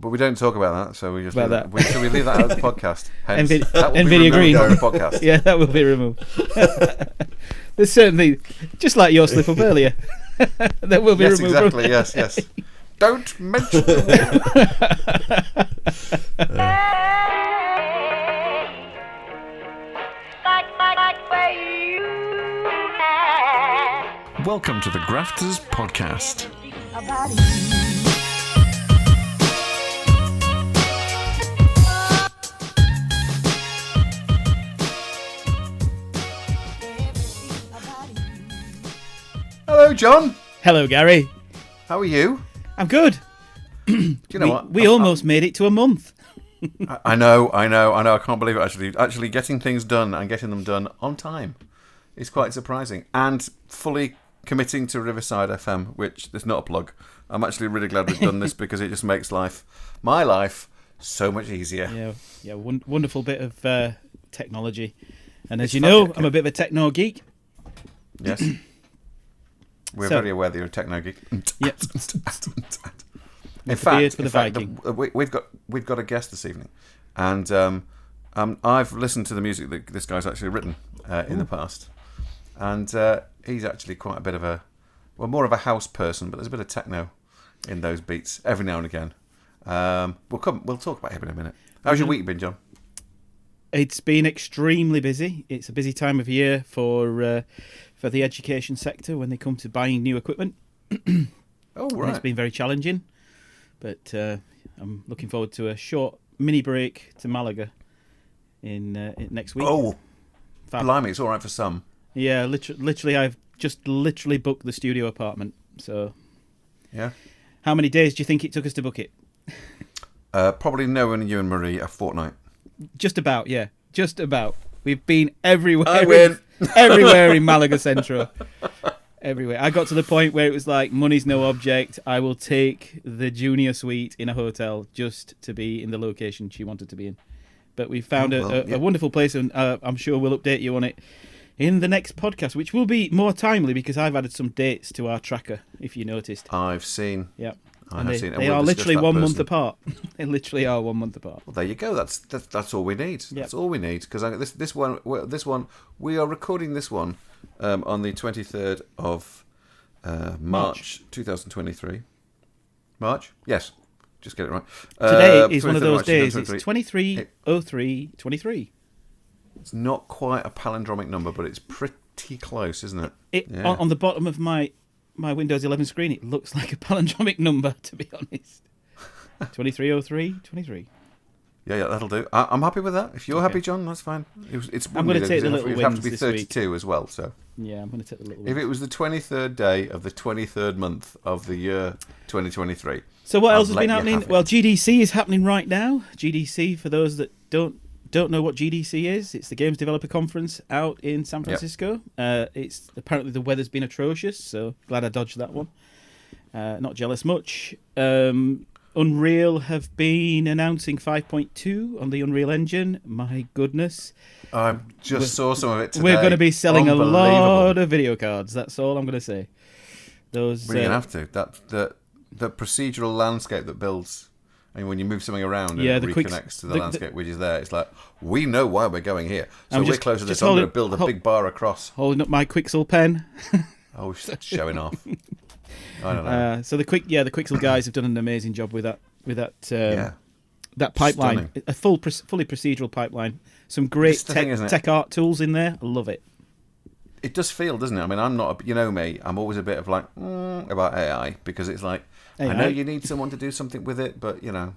But we don't talk about that, so we just About leave that. So we leave that out of the podcast. Hence, Nvidia, that will Nvidia be Green. out of the podcast. Yeah, that will be removed. There's certainly, just like your slip up earlier, that will be Yes, removed. exactly. Yes. Don't mention the word. Welcome to the Graphters podcast. Hello, John. Hello, Gary. How are you? I'm good. Do you know what? We almost made it to a month. I know. I can't believe it, actually getting things done and getting them done on time is quite surprising. And fully committing to Riverside FM, which is not a plug. I'm actually really glad we've done this because it just makes my life, so much easier. Yeah, wonderful bit of technology. And as you know, I'm a bit of a techno geek. Yes. We're very aware that you're a techno geek. Yep. In fact, we've got a guest this evening, and I've listened to the music that this guy's actually written in the past, and he's actually quite a bit of more of a house person, but there's a bit of techno in those beats every now and again. We'll talk about him in a minute. How's your week been, John? It's been extremely busy. It's a busy time of year for the education sector when they come to buying new equipment. Oh, right. It's been very challenging, but I'm looking forward to a short mini break to Malaga in next week. Oh, blimey, it's all right for some. Yeah, literally, I've just booked the studio apartment. So, yeah. How many days do you think it took us to book it? Probably knowing you and Marie, a fortnight. Just about, yeah. Just about. We've been everywhere. I win. Everywhere in Malaga Centro. Everywhere. I got to the point where it was like, money's no object. I will take the junior suite in a hotel just to be in the location she wanted to be in. But we found a wonderful place, and I'm sure we'll update you on it in the next podcast, which will be more timely because I've added some dates to our tracker, if you noticed. I've seen. Yeah. They are literally 1 month apart. They literally are 1 month apart. Well, there you go. That's all we need. Yep. That's all we need. Because this one, we are recording this one on the 23rd of March 2023. March? Yes. Just get it right. Today is one of those March, days. It's 23/03/23. It's not quite a palindromic number, but it's pretty close, isn't it? On the bottom of my Windows 11 screen, it looks like a palindromic number, to be honest. 23/03/23. Yeah, that'll do. I'm happy with that. If you're happy, John, that's fine. I'm going to take the little wins. It would have to be 32 as well. So yeah, I'm going to take the little wins. If it was the 23rd day of the 23rd month of the year 2023. So what else has been happening? Well, GDC is happening right now. GDC, for those that don't know what GDC is, it's the Games Developer Conference out in San Francisco. Yep. It's apparently the weather's been atrocious, so glad I dodged that one. Not jealous much. Unreal have been announcing 5.2 on the Unreal Engine. My goodness. I saw some of it today. We're going to be selling a lot of video cards. That's all I'm going to say. We're going to have to. The procedural landscape that builds, and when you move something around and it reconnects to the landscape which is there, it's like, we know why we're going here. So we're closer to this. I'm going to build a big bar across. Holding up my Quixel pen. Oh, showing off. I don't know. So the Quixel guys have done an amazing job with that pipeline. Stunning. A fully procedural pipeline. Some great tech art tools in there. I love it. It does feel, doesn't it? I mean, I'm not, you know me, I'm always a bit of like, about AI, because it's like, AI. I know you need someone to do something with it, but, you know,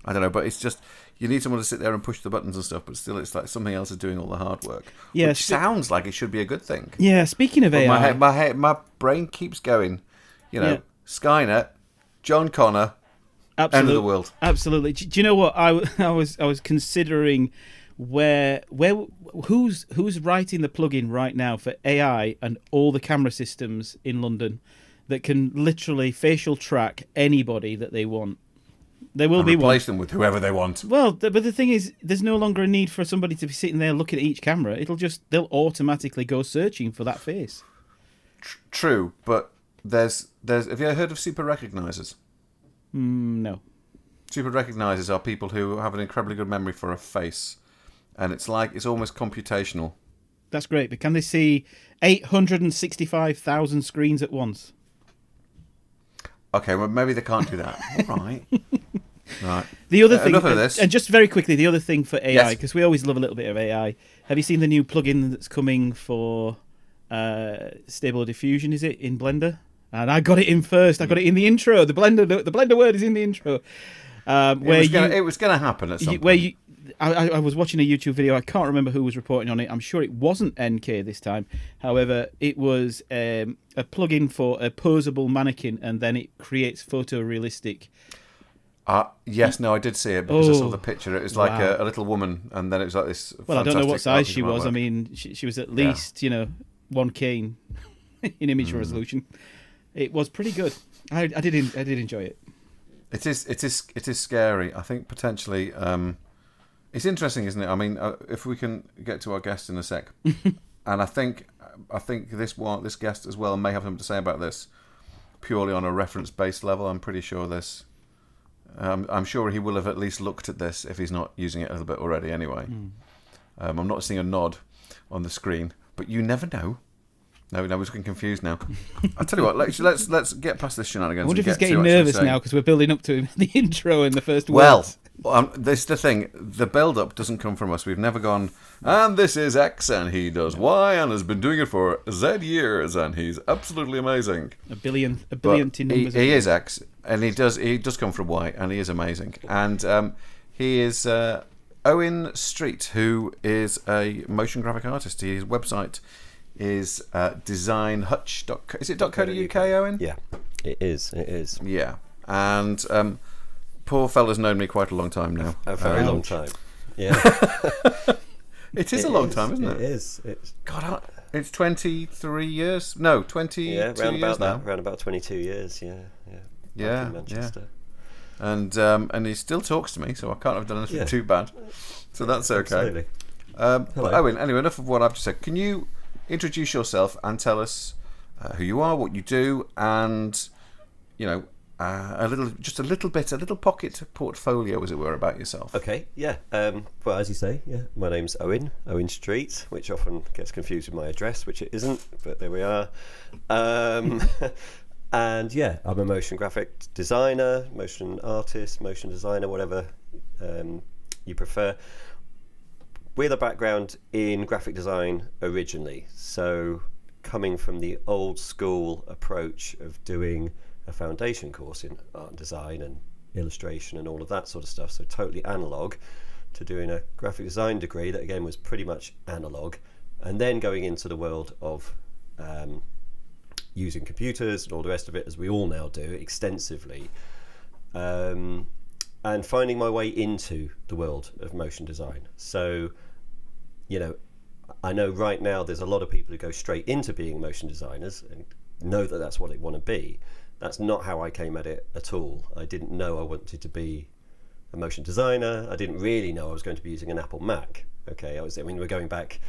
I don't know, but it's just, you need someone to sit there and push the buttons and stuff, but still it's like something else is doing all the hard work. Yeah, which sounds like it should be a good thing. Yeah, speaking of AI. My brain keeps going, you know, Skynet, John Connor, end of the world. Absolutely. Do you know what? I was considering who's writing the plugin right now for AI and all the camera systems in London that can literally facial track anybody that they want. There will be replace them with whoever they want. Well, but the thing is, there's no longer a need for somebody to be sitting there looking at each camera. They'll automatically go searching for that face. True, but there's. Have you heard of super recognizers? No. stupid recognisers are people who have an incredibly good memory for a face, and it's almost computational. That's great, but can they see 865,000 screens at once? Okay, well, maybe they can't do that. All right. Right. The other thing, enough of this. And just very quickly, the other thing for AI, because we always love a little bit of AI. Have you seen the new plugin that's coming for Stable Diffusion? Is it in Blender? And I got it in first. I got it in the intro. The Blender word is in the intro. It was going to happen at some point. I was watching a YouTube video. I can't remember who was reporting on it. I'm sure it wasn't NK this time. However, it was a plugin for a posable mannequin, and then it creates photorealistic. Yes, no, I did see it because I saw the picture. It was like a little woman, and then it was like this. Well, I don't know what size she was. I mean, she was at least 1K in image resolution. It was pretty good. I did enjoy it. It is scary. I think potentially. It's interesting, isn't it? I mean, if we can get to our guest in a sec, and I think this guest as well may have something to say about this, purely on a reference-based level. I'm pretty sure this. I'm sure he will have at least looked at this if he's not using it a little bit already. Anyway, I'm not seeing a nod on the screen, but you never know. No, we're getting confused now. I'll tell you what. Let's get past this shenanigans. I wonder if he's getting nervous now because we're building up to the intro and the first words. This is the thing. The build-up doesn't come from us. We've never gone, and this is X, and he does Y, and has been doing it for Z years, and he's absolutely amazing. A billion numbers. He is X, and he does come from Y, and he is amazing. And he is Owain Street, who is a motion graphic artist. His website is designhutch.co. Is it .co.uk, Owen? Yeah, it is. Yeah, and poor fella's known me quite a long time now. A very long time. Yeah. It is a long time, isn't it? It is. God, it's 23 years. No, 22 years now. Around about 22 years. Yeah. Yeah. Manchester. Yeah. And he still talks to me, so I can't have done anything too bad. So that's okay. Absolutely. Owen, anyway, enough of what I've just said. Can you introduce yourself and tell us who you are, what you do, and a little pocket portfolio, as it were, about yourself. Okay, yeah. Well, as you say, my name's Owain Street, which often gets confused with my address, which it isn't, but there we are. And yeah, I'm a motion graphic designer, motion artist, motion designer, whatever you prefer, with a background in graphic design originally. So coming from the old school approach of doing a foundation course in art and design and illustration and all of that sort of stuff, so totally analog, to doing a graphic design degree that again was pretty much analog, and then going into the world of using computers and all the rest of it, as we all now do extensively, and finding my way into the world of motion design. So I know right now there's a lot of people who go straight into being motion designers and know that that's what they want to be. That's not how I came at it at all. I didn't know I wanted to be a motion designer. I didn't really know I was going to be using an Apple Mac. Okay, we're going back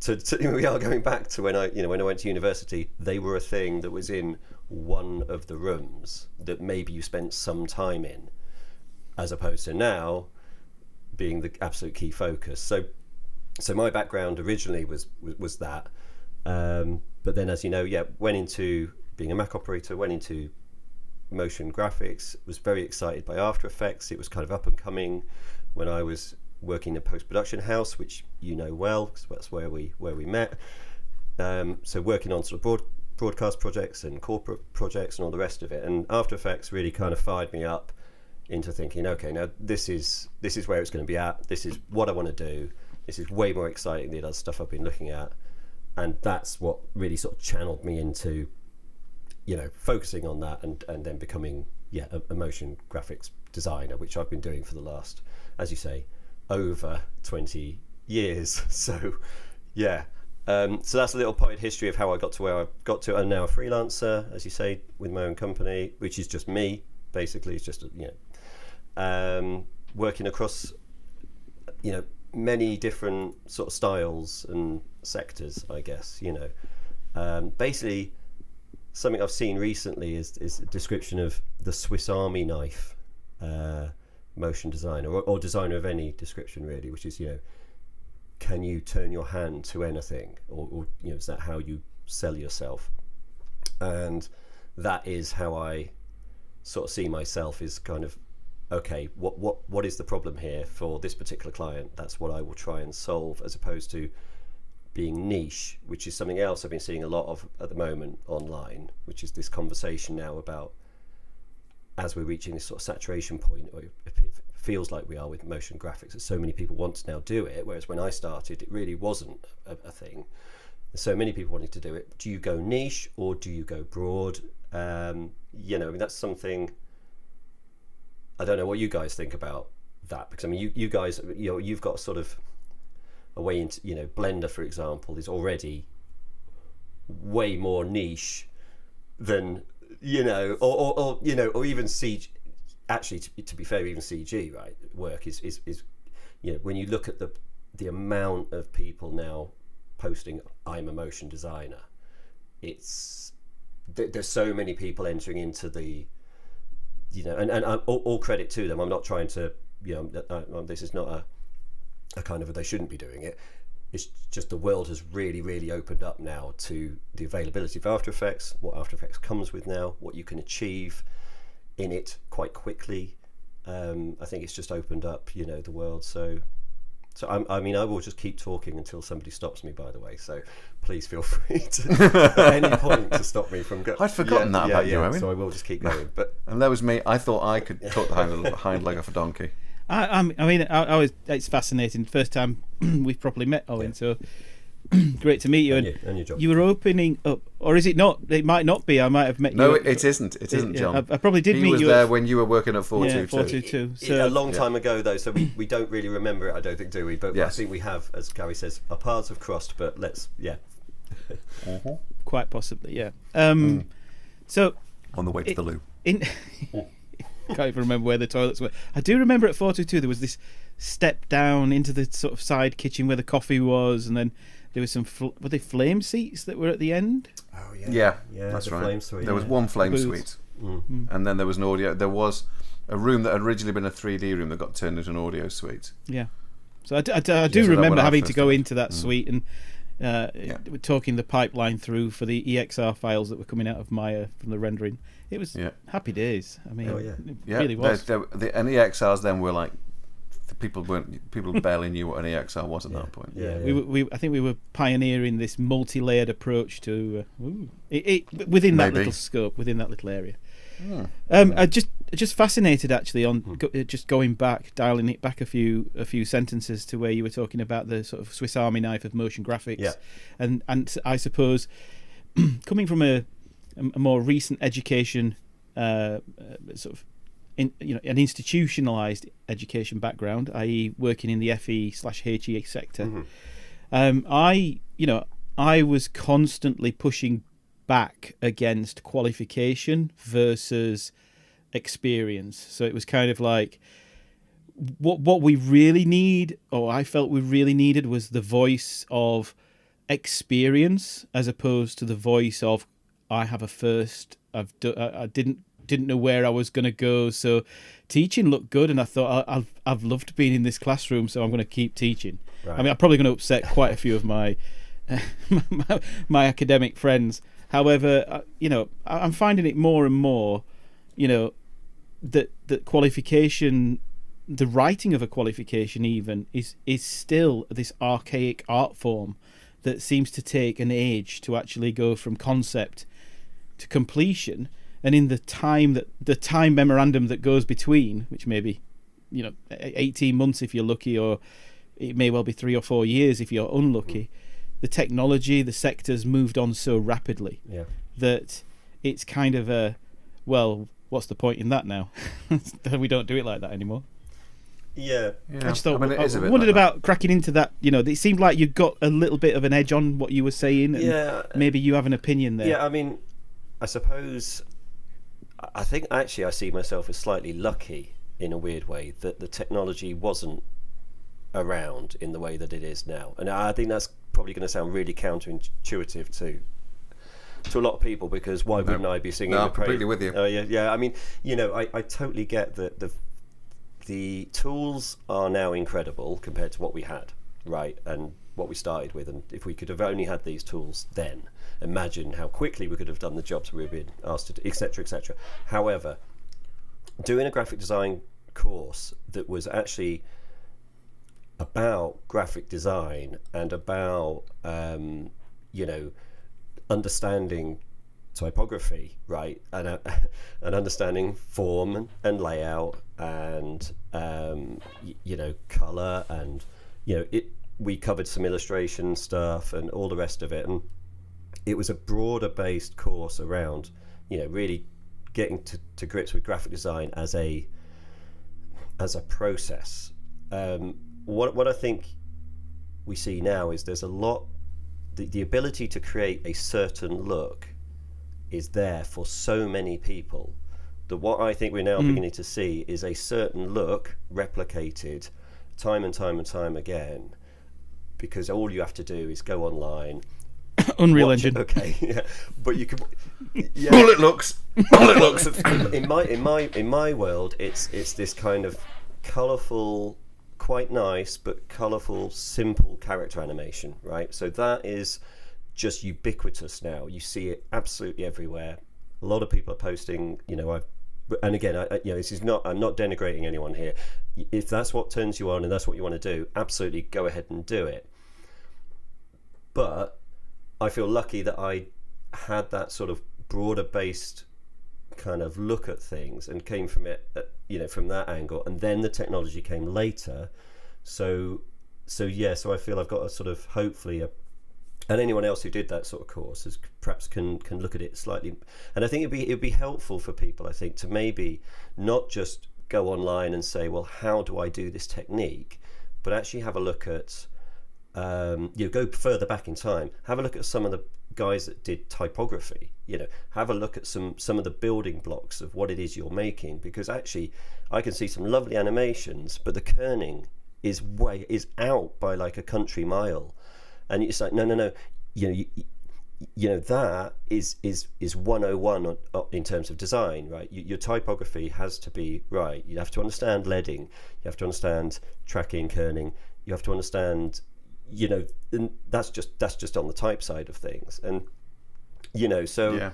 we are going back to when I went to university. They were a thing that was in one of the rooms that maybe you spent some time in, as opposed to now being the absolute key focus. So my background originally was that, but then, as you know, went into being a Mac operator, went into motion graphics, was very excited by After Effects. It was kind of up and coming when I was working in a post-production house, which you know well, because that's where we met. So working on sort of broadcast projects and corporate projects and all the rest of it. And After Effects really kind of fired me up into thinking, okay, now this is where it's going to be at. This is what I want to do. This is way more exciting than the other stuff I've been looking at. And that's what really sort of channeled me into focusing on that and then becoming a motion graphics designer, which I've been doing for the last, as you say, over 20 years. So so that's a little potted history of how I got to where I got to. I'm now a freelancer, as you say, with my own company, which is just me basically. It's just working across many different sort of styles and sectors, I guess. Basically something I've seen recently is a description of the Swiss Army knife, motion designer or designer of any description, really, which is, can you turn your hand to anything, or is that how you sell yourself? And that is how I sort of see myself, is kind of, okay, what is the problem here for this particular client? That's what I will try and solve, as opposed to being niche, which is something else I've been seeing a lot of at the moment online, which is this conversation now about, as we're reaching this sort of saturation point, or it feels like we are with motion graphics, that so many people want to now do it, whereas when I started it really wasn't a thing. There's so many people wanting to do it. Do you go niche or do you go broad? I mean, that's something, I don't know what you guys think about that, because I mean, you guys, you've got sort of a way into, Blender, for example, is already way more niche than, or even CG. Actually, to be fair, even CG, right, work is when you look at the amount of people now posting, I'm a motion designer, there's so many people entering into the, and all credit to them. I'm not trying to, this is not a kind of, they shouldn't be doing it. It's just the world has really, really opened up now to the availability of After Effects, what After Effects comes with now, what you can achieve in it quite quickly. I think it's just opened up, the world. So I mean, I will just keep talking until somebody stops me, by the way. So please feel free to, at any point, to stop me from going. I'd forgotten that about you, Owen. So I will just keep going. But and that was me. I thought I could talk the hind leg off a donkey. I mean, it's fascinating. First time we've properly met, Owen. So great to meet you. And your job. You were opening up, or is it not? It might not be. I might have met you. No, it isn't. It isn't, John. I probably did meet you. He was there when you were working at 422. Yeah, 422. So a long time ago, though, so we don't really remember it, I don't think, do we? But yes. I think we have, as Gary says, our paths have crossed, but quite possibly, yeah. So on the way to the loo. Can't even remember where the toilets were. I do remember at 422 there was this step down into the sort of side kitchen where the coffee was, and then there was some were they flame seats that were at the end? Oh yeah, that's right. Flame suite, there was one flame suite, and then there was an audio. There was a room that had originally been a 3D room that got turned into an audio suite. Yeah, so I do remember having to go into that suite and we're talking the pipeline through for the EXR files that were coming out of Maya from the rendering. It was happy days. I mean, it really was. And EXRs then were like, people barely knew what an EXR was at that point. I think we were pioneering this multi-layered approach to it within that little scope, within that little area. I just fascinated actually on just going back, dialing it back a few sentences to where you were talking about the sort of Swiss Army knife of motion graphics, and I suppose coming from a more recent education, sort of an institutionalized education background, i.e., working in the FE/HE sector, I was constantly pushing back against qualification versus experience. So it was kind of like what we really need, or I felt we really needed, was the voice of experience as opposed to the voice of I have a first. I didn't know where I was going to go, so teaching looked good, and I thought I've loved being in this classroom, so I'm going to keep teaching. Right. I mean, I'm probably going to upset quite a few of my my academic friends. However, I'm finding it more and more, that qualification, the writing of a qualification even is still this archaic art form that seems to take an age to actually go from concept to completion. And in the time memorandum that goes between, which may be 18 months if you're lucky, or it may well be 3 or 4 years if you're unlucky, the technology, the sector's moved on so rapidly that it's kind of what's the point in that now? We don't do it like that anymore. Yeah. I just thought, I wondered about cracking into that. It seemed like you got a little bit of an edge on what you were saying, and maybe you have an opinion there. Yeah, I mean, I suppose, I think actually I see myself as slightly lucky in a weird way that the technology wasn't around in the way that it is now. And I think that's probably going to sound really counterintuitive to a lot of people, because why wouldn't I be singing the praise? Completely with you. Yeah. I mean, I totally get the the tools are now incredible compared to what we had, right? And what we started with. And if we could have only had these tools then, imagine how quickly we could have done the jobs we were being asked to do, etc., etc. However, doing a graphic design course that was actually about graphic design and about understanding typography, right, and understanding form and layout and color, and we covered some illustration stuff and all the rest of it, and it was a broader based course around really getting to grips with graphic design as a process. What I think we see now is there's a lot, the ability to create a certain look is there for so many people, that what I think we're now beginning to see is a certain look replicated time and time and time again, because all you have to do is go online. Unreal Engine. Okay, yeah, but you can. Yeah. All it looks. In my world, it's this kind of colourful, quite nice but colourful, simple character animation, right? So that is just ubiquitous now. You see it absolutely everywhere. A lot of people are posting. And again, this is not. I'm not denigrating anyone here. If that's what turns you on and that's what you want to do, absolutely go ahead and do it. But I feel lucky that I had that sort of broader based kind of look at things and came from it, from that angle, and then the technology came later. So I feel I've got a sort of, hopefully, and anyone else who did that sort of course is perhaps can look at it slightly. And I think it'd be helpful for people, I think, to maybe not just go online and say, well, how do I do this technique, but actually have a look at go further back in time, have a look at some of the guys that did typography, have a look at some of the building blocks of what it is you're making, because actually I can see some lovely animations, but the kerning is out by like a country mile, and it's like no, that is 101 in terms of design, right? Your typography has to be right. You have to understand leading, you have to understand tracking, kerning, you have to understand, and that's just on the type side of things, and so yeah.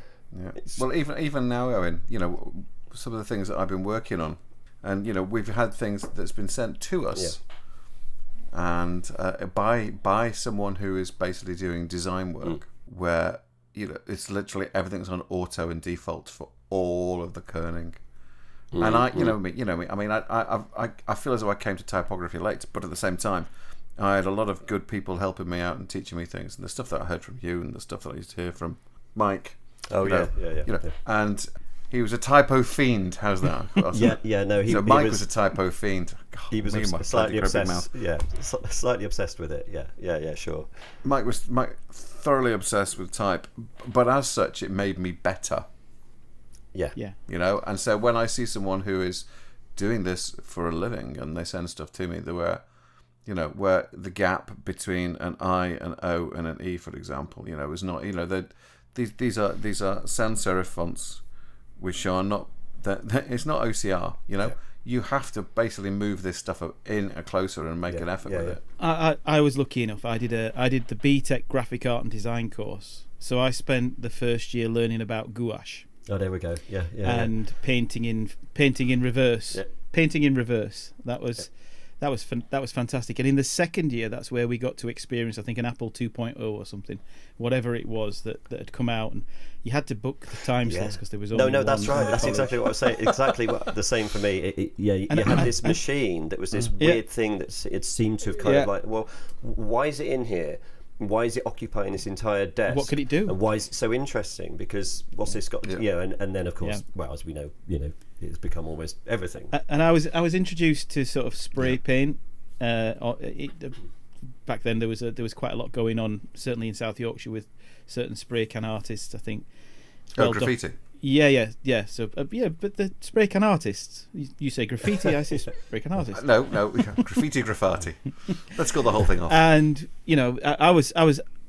Well, even now, Owen, some of the things that I've been working on, and we've had things that's been sent to us, and by someone who is basically doing design work, where it's literally everything's on auto and default for all of the kerning. And I feel as though I came to typography late, but at the same time, I had a lot of good people helping me out and teaching me things, and the stuff that I heard from you and the stuff that I used to hear from Mike. Yeah. And he was a typo fiend. How's that? Mike was a typo fiend. God, he was slightly obsessed. Yeah, slightly obsessed with it. Yeah, sure. Mike was thoroughly obsessed with type, but as such, it made me better. Yeah. And so when I see someone who is doing this for a living and they send stuff to me, where the gap between an I, an O, and an E, for example, is not, these are sans serif fonts, which are not, it's not OCR, You have to basically move this stuff in closer and make an effort with it. I was lucky enough. I did the BTEC graphic art and design course, so I spent the first year learning about gouache. Oh, there we go. Yeah. And painting in reverse. Yeah. Painting in reverse. That was fantastic. And in the second year, that's where we got to experience, I think, an Apple 2.0 or something, whatever it was that had come out, and you had to book the time slots because there was only no, that's right. That's exactly what I was saying. Exactly the same for me. You had this machine that was this weird thing that it seemed to have kind of like, well, why is it in here? Why is it occupying this entire desk? What could it do? And why is it so interesting? Because what's this got? And then of course, well, as we know, it's become almost everything. And I was introduced to sort of spray paint. Back then, there was quite a lot going on, certainly in South Yorkshire, with certain spray can artists. I think. Graffiti. Yeah. So but the spray can artists. You say graffiti, I say spray can artists. No, graffiti, graffiti. Let's call the whole thing off. And I was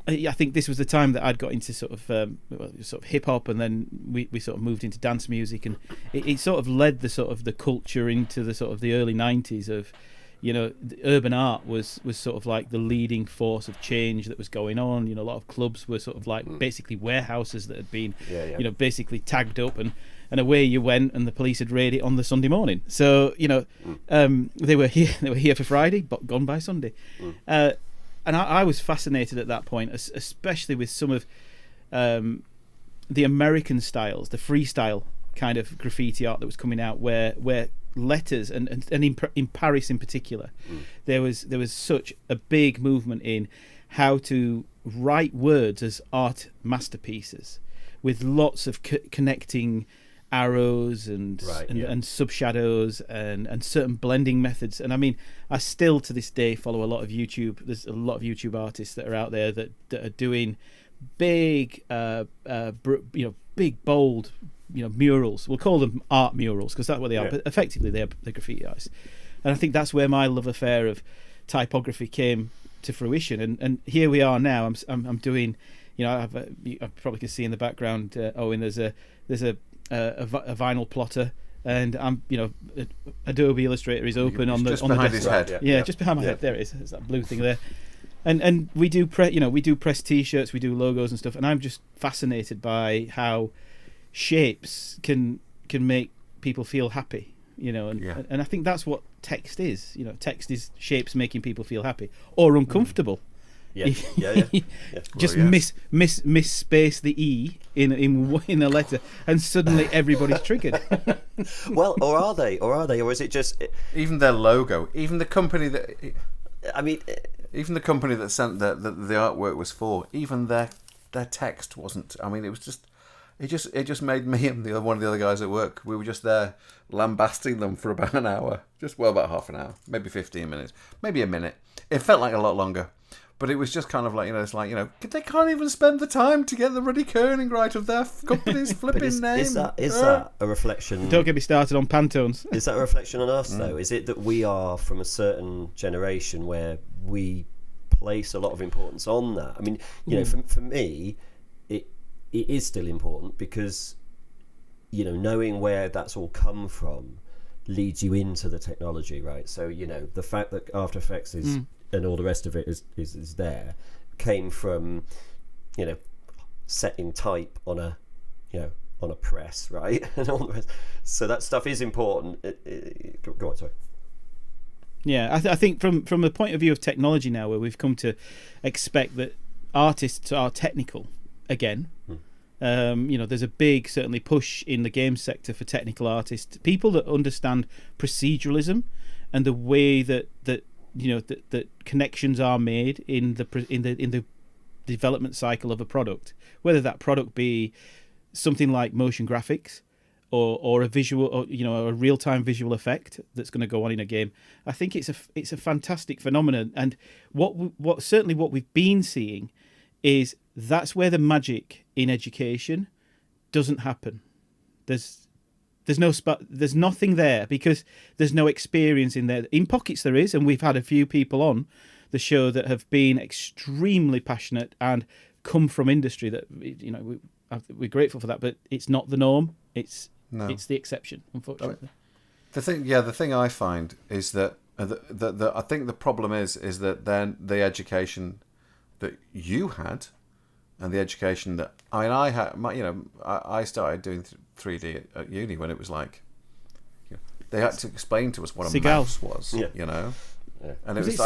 I think this was the time that I'd got into sort of hip hop, and then we sort of moved into dance music, and it sort of led the culture into the sort of the early 90s of, the urban art was sort of like the leading force of change that was going on. A lot of clubs were sort of like basically warehouses that had been, basically tagged up, and away you went, and the police had raided it on the Sunday morning. So, they were here for Friday, but gone by Sunday. And I was fascinated at that point, especially with some of the American styles, the freestyle kind of graffiti art that was coming out, where letters and in Paris in particular, there was such a big movement in how to write words as art masterpieces, with lots of connecting arrows and subshadows and certain blending methods. And I mean, I still to this day follow a lot of YouTube. There's a lot of YouTube artists that are out there that are doing big big bold murals. We'll call them art murals because that's what they are, but effectively they're graffiti artists. And I think that's where my love affair of typography came to fruition. And here we are now. I'm doing, I probably can see in the background, Owen, there's a vinyl plotter, and I'm Adobe Illustrator is open on the behind his head. Just behind my head. There it is. There's that blue thing there. And we do press T-shirts, we do logos and stuff, and I'm just fascinated by how shapes can make people feel happy, and I think that's what text is. Text is shapes making people feel happy or uncomfortable. Just misspace the E in a letter, and suddenly everybody's triggered. Well, or are they, or is it just even their logo, even the company that even the company that sent the artwork was for, even their text wasn't. I mean, it was just. It just made me and one of the other guys at work, we were just there lambasting them for about an hour. About half an hour, maybe 15 minutes, maybe a minute. It felt like a lot longer. But it was just kind of like, it's like, they can't even spend the time to get the Ruddy Koenig right of their company's flipping name. Is that a reflection? Don't get me started on Pantones. Is that a reflection on us, though? Is it that we are from a certain generation where we place a lot of importance on that? I mean, for me, it is still important because, knowing where that's all come from leads you into the technology, right? So, the fact that After Effects is and all the rest of it is there came from, setting type on a press, right? And all the rest. So that stuff is important. Go on, sorry. Yeah, I think from the point of view of technology now, where we've come to expect that artists are technical again. There's a big certainly push in the game sector for technical artists, people that understand proceduralism and the way that connections are made in the development cycle of a product, whether that product be something like motion graphics or a visual, or a real-time visual effect that's going to go on in a game. I think it's a fantastic phenomenon, and what we've been seeing is that's where the magic in education doesn't happen. There's nothing there because there's no experience in there. In pockets there is, and we've had a few people on the show that have been extremely passionate and come from industry that we're grateful for that, but it's not the norm. It's the exception, unfortunately. The thing I find is that I think the problem is that then the education that you had and the education that I had, I started doing 3D at uni when it was like they had to explain to us what a mouse was, and it was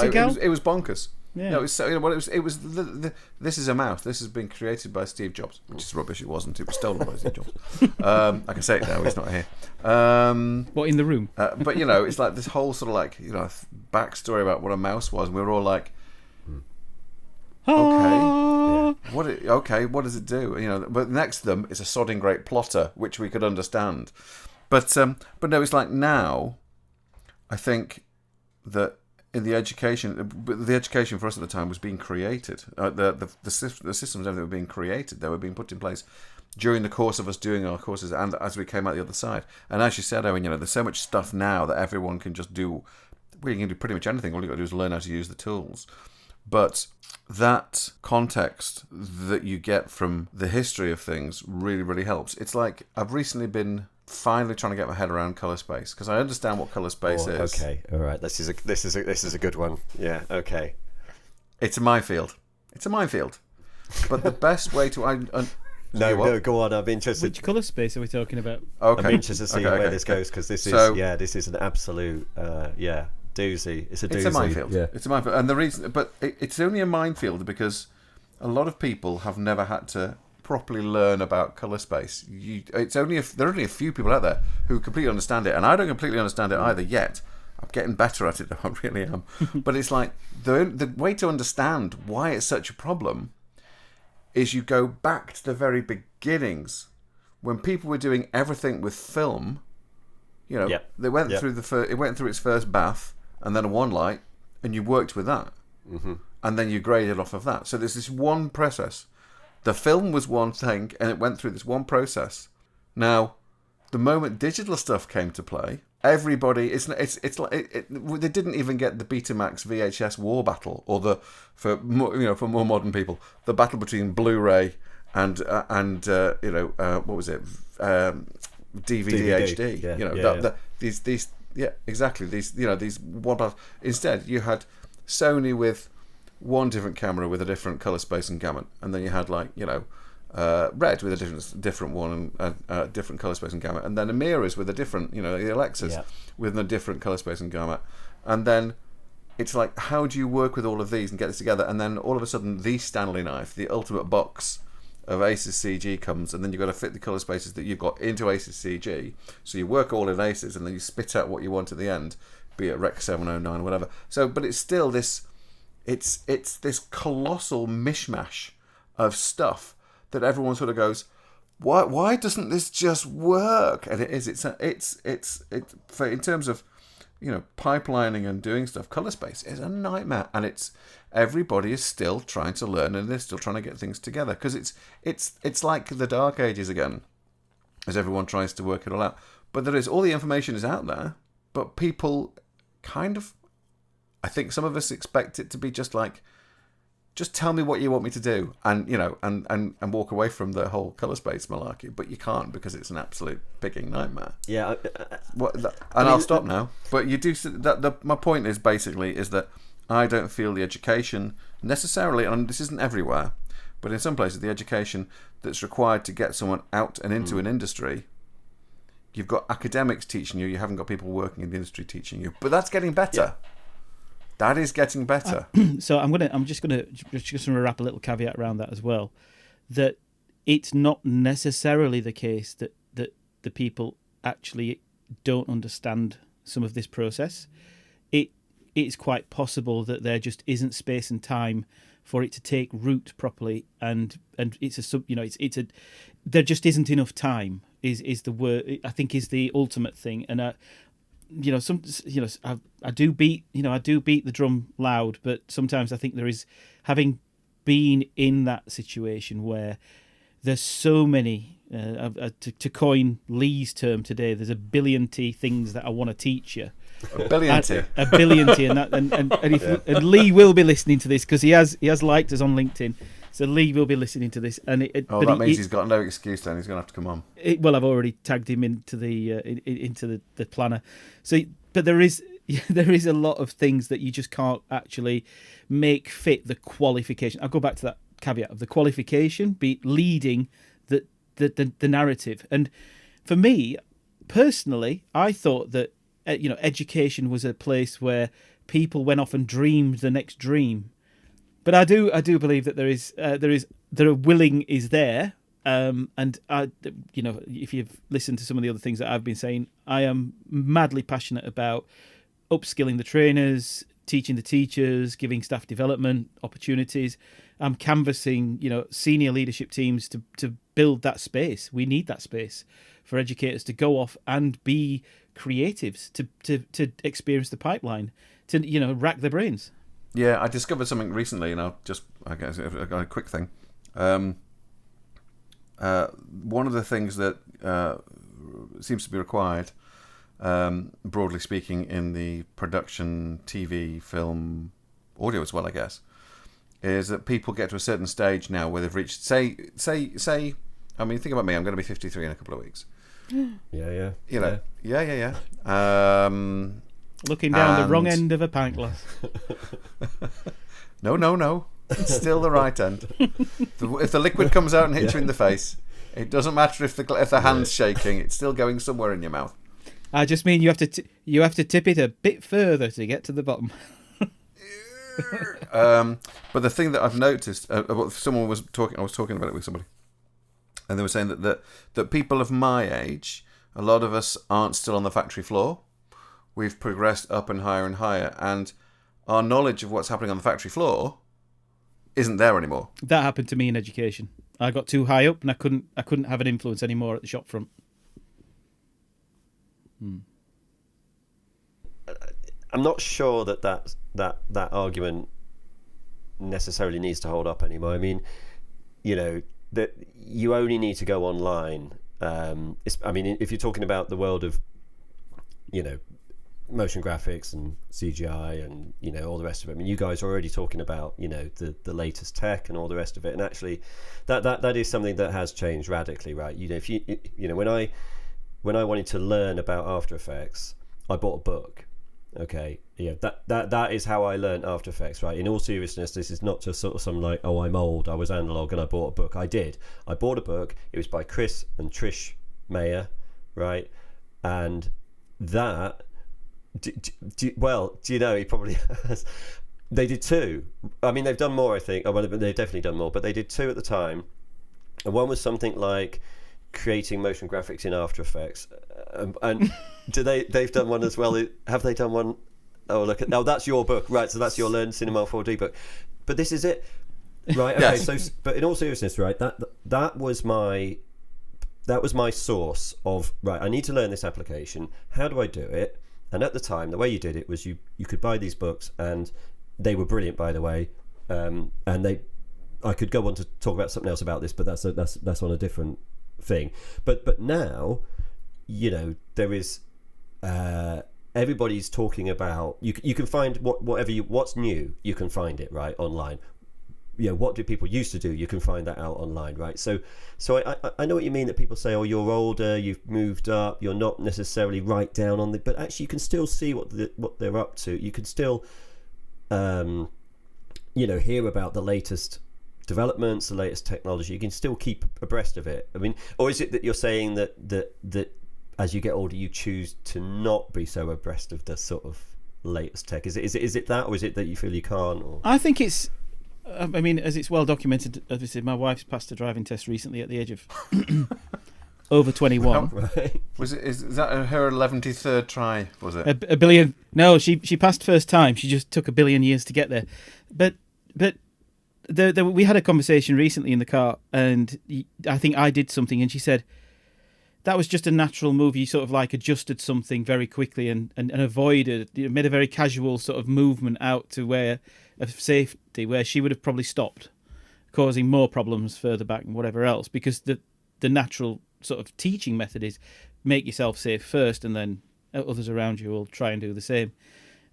bonkers. Yeah. No, it was this is a mouse. This has been created by Steve Jobs, which is rubbish. It wasn't. It was stolen by Steve Jobs. I can say it now. He's not here. What, in the room? But it's like this whole sort of backstory about what a mouse was, and we were all like, okay, what does it do? But next to them is a sodding great plotter, which we could understand. But no, it's like now, I think that in the education for us at the time was being created. The systems, everything were being created. They were being put in place during the course of us doing our courses and as we came out the other side. And as you said, Owen, there's so much stuff now that everyone can just do. We can do pretty much anything. All you've got to do is learn how to use the tools. But that context that you get from the history of things really, really helps. It's like I've recently been finally trying to get my head around colour space, because I understand what colour space is. Okay, all right. This is a good one. Yeah. Okay. It's a minefield. But the best way to No, go on. I'm interested. Which colour space are we talking about? Okay. I'm interested to see where this goes, because this is an absolute doozy. It's a doozy. It's a minefield. Yeah. It's a minefield, and the reason, but it's only a minefield because a lot of people have never had to properly learn about colour space. There are only a few people out there who completely understand it, and I don't completely understand it either yet. I'm getting better at it, I really am. But it's like the way to understand why it's such a problem is you go back to the very beginnings when people were doing everything with film. You know, they went through it went through its first bath and then a one light, and you worked with that, and then you graded off of that. So there's this one process. The film was one thing, and it went through this one process. Now, the moment digital stuff came to play, everybody they didn't even get the Betamax VHS war battle, or for more modern people, the battle between Blu-ray and what was it, DVD HD. These one battle. Instead, you had Sony with one different camera with a different color space and gamut, and then you had Red with a different one and different color space and gamut, and then Amiras with a different, the Alexas with a different color space and gamut, and then it's like, how do you work with all of these and get this together? And then all of a sudden, the Stanley knife, the ultimate box of Aces CG comes, and then you've got to fit the color spaces that you've got into Aces CG. So you work all in Aces, and then you spit out what you want at the end, be it Rec 709 or whatever. So, but it's still this. It's this colossal mishmash of stuff that everyone sort of goes, why doesn't this just work? And it is. It's for, in terms of pipelining and doing stuff, color space is a nightmare, and everybody is still trying to learn, and they're still trying to get things together, because it's like the Dark Ages again, as everyone tries to work it all out. But there is all the information is out there, but people kind of, I think some of us expect it to be just tell me what you want me to do, and and walk away from the whole colour space malarkey. But you can't, because it's an absolute picking nightmare. Yeah, I'll stop now. But you do that. My point is basically that I don't feel the education necessarily, and this isn't everywhere, but in some places the education that's required to get someone out and into an industry. You've got academics teaching you. You haven't got people working in the industry teaching you. But that's getting better. Yeah. That is getting better. So I'm just gonna wrap a little caveat around that as well, that it's not necessarily the case that the people actually don't understand some of this process. It's quite possible that there just isn't space and time for it to take root properly, and there just isn't enough time. Is the word, I think, is the ultimate thing. And I do beat the drum loud, but sometimes I think there is, having been in that situation where there's so many, to coin Lee's term today, there's a billion things that I want to teach you. A billion and Lee will be listening to this, because he has liked us on LinkedIn. So Lee will be listening to this, and that means he's got no excuse. Then he's going to have to come on. I've already tagged him into the planner. So, but there is a lot of things that you just can't actually make fit the qualification. I'll go back to that caveat of the qualification be leading the narrative. And for me personally, I thought that education was a place where people went off and dreamed the next dream. But I do believe that there are willing is there, and if you've listened to some of the other things that I've been saying, I am madly passionate about upskilling the trainers, teaching the teachers, giving staff development opportunities. I'm canvassing senior leadership teams to build that space. We need that space for educators to go off and be creatives, to experience the pipeline, to rack their brains. Yeah, I discovered something recently, and I guess a quick thing. One of the things that seems to be required, broadly speaking, in the production, TV, film, audio as well, I guess, is that people get to a certain stage now where they've reached, say. I mean, think about me. I'm going to be 53 in a couple of weeks. Yeah. You know, yeah. Looking down the wrong end of a pint glass. No. It's still the right end. If the liquid comes out and hits you in the face, it doesn't matter if the hand's shaking. It's still going somewhere in your mouth. I just mean you have to tip it a bit further to get to the bottom. But the thing that I've noticed, I was talking about it with somebody, and they were saying that people of my age, a lot of us aren't still on the factory floor. We've progressed up and higher, and our knowledge of what's happening on the factory floor isn't there anymore. That happened to me in education. I got too high up, and I couldn't have an influence anymore at the shop front. I'm not sure that argument necessarily needs to hold up anymore. I mean, that you only need to go online. I mean, if you're talking about the world of, motion graphics and CGI and all the rest of it. I mean, you guys are already talking about the latest tech and all the rest of it. And actually, that is something that has changed radically, right? If when I wanted to learn about After Effects, I bought a book. Okay, yeah, that is how I learned After Effects, right? In all seriousness, this is not just sort of some like, oh, I'm old, I was analog and I bought a book. I bought a book. It was by Chris and Trish Mayer, right? And that, he probably has. They did two. I mean, they've done more, I think. Well, they've definitely done more, but they did two at the time. And one was something like creating motion graphics in After Effects, and they've done one as well. Have they done one? Oh, that's your book, right? So that's your Learn Cinema 4D book. But this is it, right? Okay. Yes. So, but in all seriousness, right? That was my source of, right, I need to learn this application. How do I do it? And at the time, the way you did it was you could buy these books, and they were brilliant, by the way. And I could go on to talk about something else about this, but that's on a different thing. But now, there is everybody's talking about, you can find what's new, you can find it right online. What do people used to do? You can find that out online, right? So I know what you mean, that people say, oh, you're older, you've moved up, you're not necessarily right down on but actually you can still see what they're up to. You can still hear about the latest developments, the latest technology. You can still keep abreast of it. I mean, or is it that you're saying that as you get older you choose to not be so abreast of the sort of latest tech? Is it that, or is it that you feel you can't? Or? I think it's, I mean, as it's well documented, obviously my wife's passed a driving test recently at the age of over 21. Right. Is that her 11th try, was it? A billion. No, she passed first time. She just took a billion years to get there. But we had a conversation recently in the car, and I think I did something, and she said that was just a natural move. You sort of like adjusted something very quickly and avoided, made a very casual sort of movement out to where of safety, where she would have probably stopped, causing more problems further back and whatever else, because the natural sort of teaching method is make yourself safe first, and then others around you will try and do the same.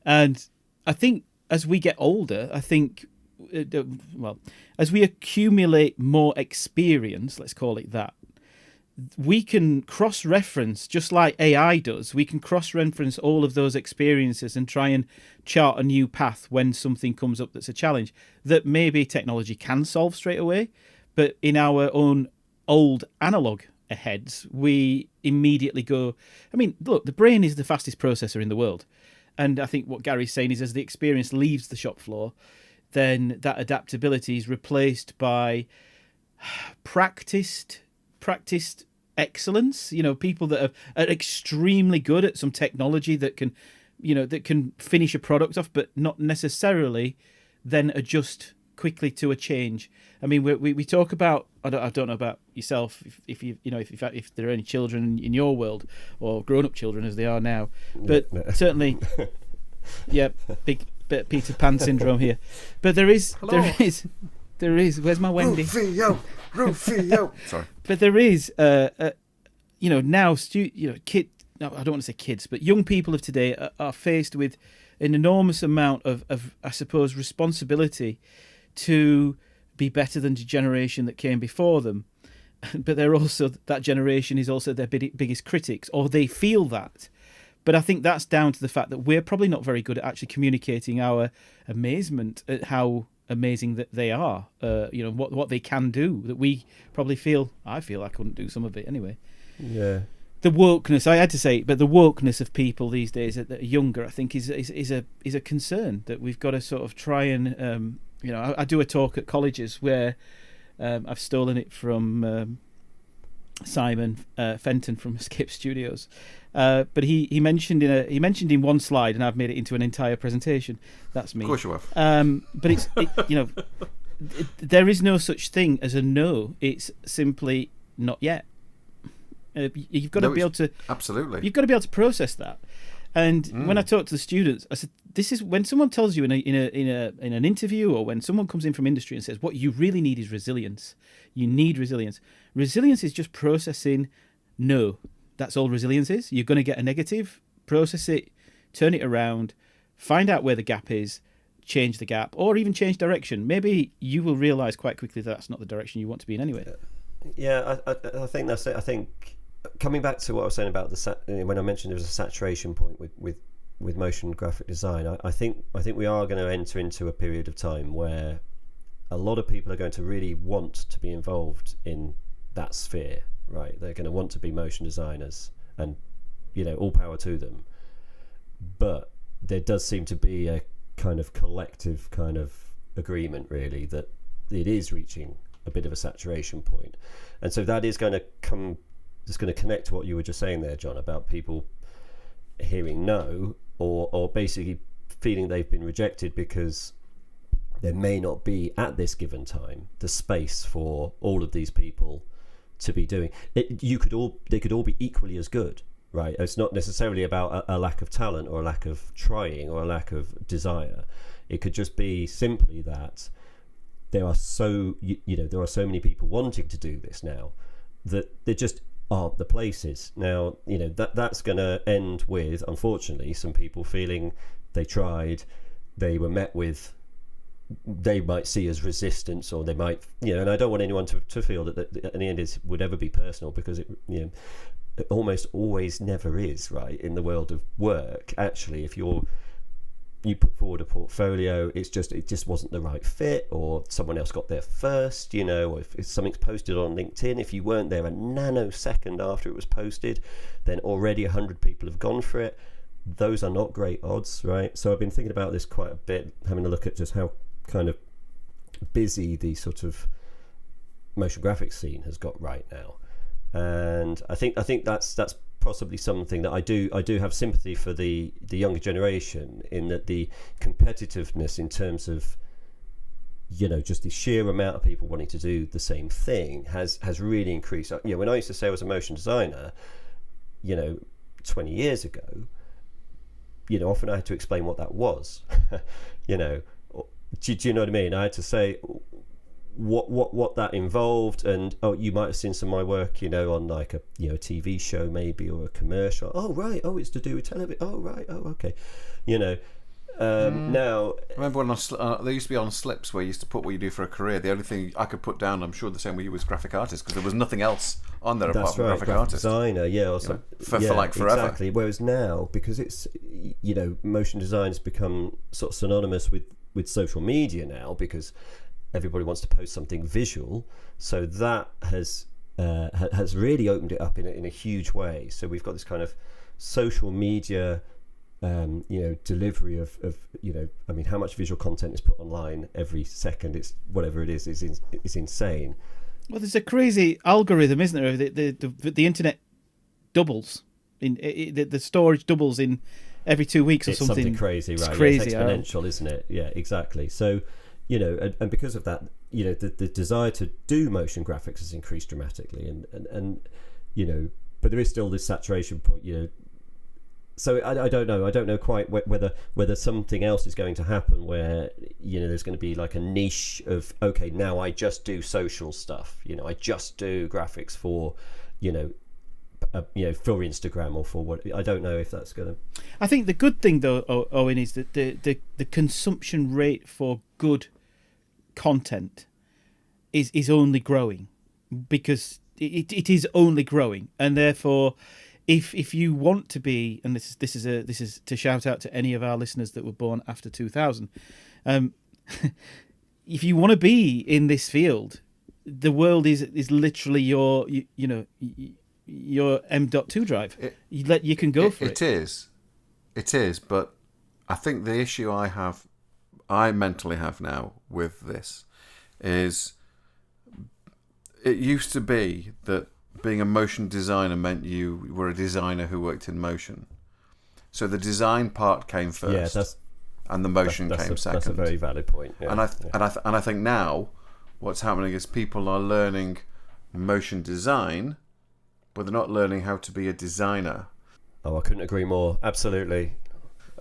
And I think as we get older, as we accumulate more experience, let's call it that, we can cross-reference, just like AI does, we can cross-reference all of those experiences and try and chart a new path when something comes up that's a challenge that maybe technology can solve straight away, but in our own old analog heads, we immediately go, I mean, look, the brain is the fastest processor in the world. And I think what Gary's saying is, as the experience leaves the shop floor, then that adaptability is replaced by practiced excellence. People that are extremely good at some technology that can finish a product off, but not necessarily then adjust quickly to a change. I mean, we talk about, I don't know about yourself, if there are any children in your world, or grown-up children as they are now, but certainly, yeah, big bit of Peter Pan syndrome here. But there is. Where's my Wendy? Rufio. Sorry. But there is, now, kid. No, I don't want to say kids, but young people of today are faced with an enormous amount of I suppose, responsibility to be better than the generation that came before them. But they're also, that generation is also their biggest critics, or they feel that. But I think that's down to the fact that we're probably not very good at actually communicating our amazement at how amazing that they are, what they can do, that we probably I feel I couldn't do some of it anyway. Yeah. The wokeness, I had to say, but the wokeness of people these days that are younger, I think is a concern that we've got to sort of try and, I do a talk at colleges where I've stolen it from Simon Fenton from Escape Studios, but he mentioned in one slide, and I've made it into an entire presentation. That's me. Of course you have. But there is no such thing as a no. It's simply not yet. You've got to be able to absolutely. You've got to be able to process that. And when I talk to the students, I said, "This is when someone tells you in an interview, or when someone comes in from industry and says, what you really need is resilience. You need resilience. Resilience is just processing. No, that's all resilience is. You're going to get a negative, process it, turn it around, find out where the gap is, change the gap, or even change direction. Maybe you will realise quite quickly that that's not the direction you want to be in anyway." Yeah, I think that's it. I think coming back to what I was saying about when I mentioned there was a saturation point with motion graphic design, I think we are going to enter into a period of time where a lot of people are going to really want to be involved in that sphere, right? They're going to want to be motion designers, and all power to them. But there does seem to be a kind of collective kind of agreement, really, that it is reaching a bit of a saturation point. And so that is going to connect to what you were just saying there, John, about people hearing no, or basically feeling they've been rejected because there may not be at this given time the space for all of these people to be doing it. They could all be equally as good, right? It's not necessarily about a lack of talent, or a lack of trying, or a lack of desire. It could just be simply that there are so many people wanting to do this now that there just aren't the places. Now, that's going to end with, unfortunately, some people feeling they tried, they were met with, they might see as resistance, or they might, and I don't want anyone to feel that at the end it would ever be personal, because it almost always never is, right? In the world of work, actually, if you put forward a portfolio, it just wasn't the right fit, or someone else got there first, or if something's posted on LinkedIn, if you weren't there a nanosecond after it was posted, then already 100 people have gone for it. Those are not great odds, right? So I've been thinking about this quite a bit, having a look at just how kind of busy the sort of motion graphics scene has got right now. And I think that's possibly something that I do have sympathy for the younger generation, in that the competitiveness in terms of just the sheer amount of people wanting to do the same thing has really increased. When I used to say I was a motion designer 20 years ago, often I had to explain what that was. Do you know what I mean? I had to say what that involved, and you might have seen some of my work on like a TV show maybe, or a commercial. Oh right, it's to do with television. Oh right, okay. Now I remember when they used to be on slips where you used to put what you do for a career. The only thing I could put down, I'm sure the same way you, was graphic artist, because there was nothing else on there apart from graphic artist, designer, for like forever. Exactly. Whereas now, because it's motion design has become sort of synonymous with social media now, because everybody wants to post something visual, so that has really opened it up in a huge way. So we've got this kind of social media delivery of how much visual content is put online every second. It's whatever it is insane. Well, there's a crazy algorithm, isn't there? The internet doubles the storage doubles in every 2 weeks or something. Something crazy, right? It's crazy, it's exponential, isn't it? Yeah, exactly. So and because of that, the desire to do motion graphics has increased dramatically, and but there is still this saturation point, So I don't know quite whether something else is going to happen where there's going to be like a niche of, okay, now I just do social stuff, I just do graphics for for Instagram or for what. I don't know if that's going to. I think the good thing though, Owen, is that the consumption rate for good content is only growing, because it is only growing, and therefore, if you want to be, and this is to shout out to any of our listeners that were born after 2000, if you want to be in this field, the world is literally your M.2 drive. You can go for it. It is, but I think the issue I mentally have now with this is, it used to be that being a motion designer meant you were a designer who worked in motion. So the design part came first, and the motion came second. That's a very valid point. Yeah, and I think now what's happening is people are learning motion design, but they're not learning how to be a designer. Oh, I couldn't agree more. Absolutely.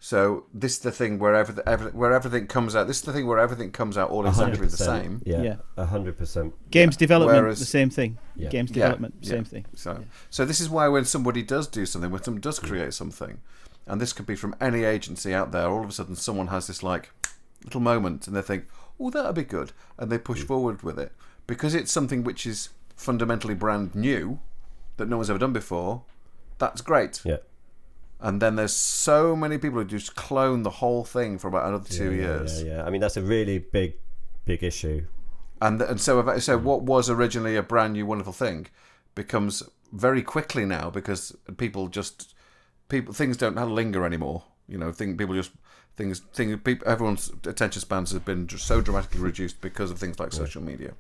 So this is the thing where everything comes out. This is the thing where everything comes out all exactly the same. Yeah, 100%. Games development, the same thing. Yeah. Games development, same thing. So this is why when somebody does do something, when someone does create something, and this could be from any agency out there, all of a sudden someone has this like little moment, and they think, "Oh, that'd be good," and they push forward with it because it's something which is fundamentally brand new that no one's ever done before. That's great. Yeah. And then there's so many people who just clone the whole thing for about another 2 years. Yeah. I mean, that's a really big issue. And so what was originally a brand new wonderful thing becomes very quickly now, because things don't linger anymore. Everyone's attention spans have been so dramatically reduced because of things like social media.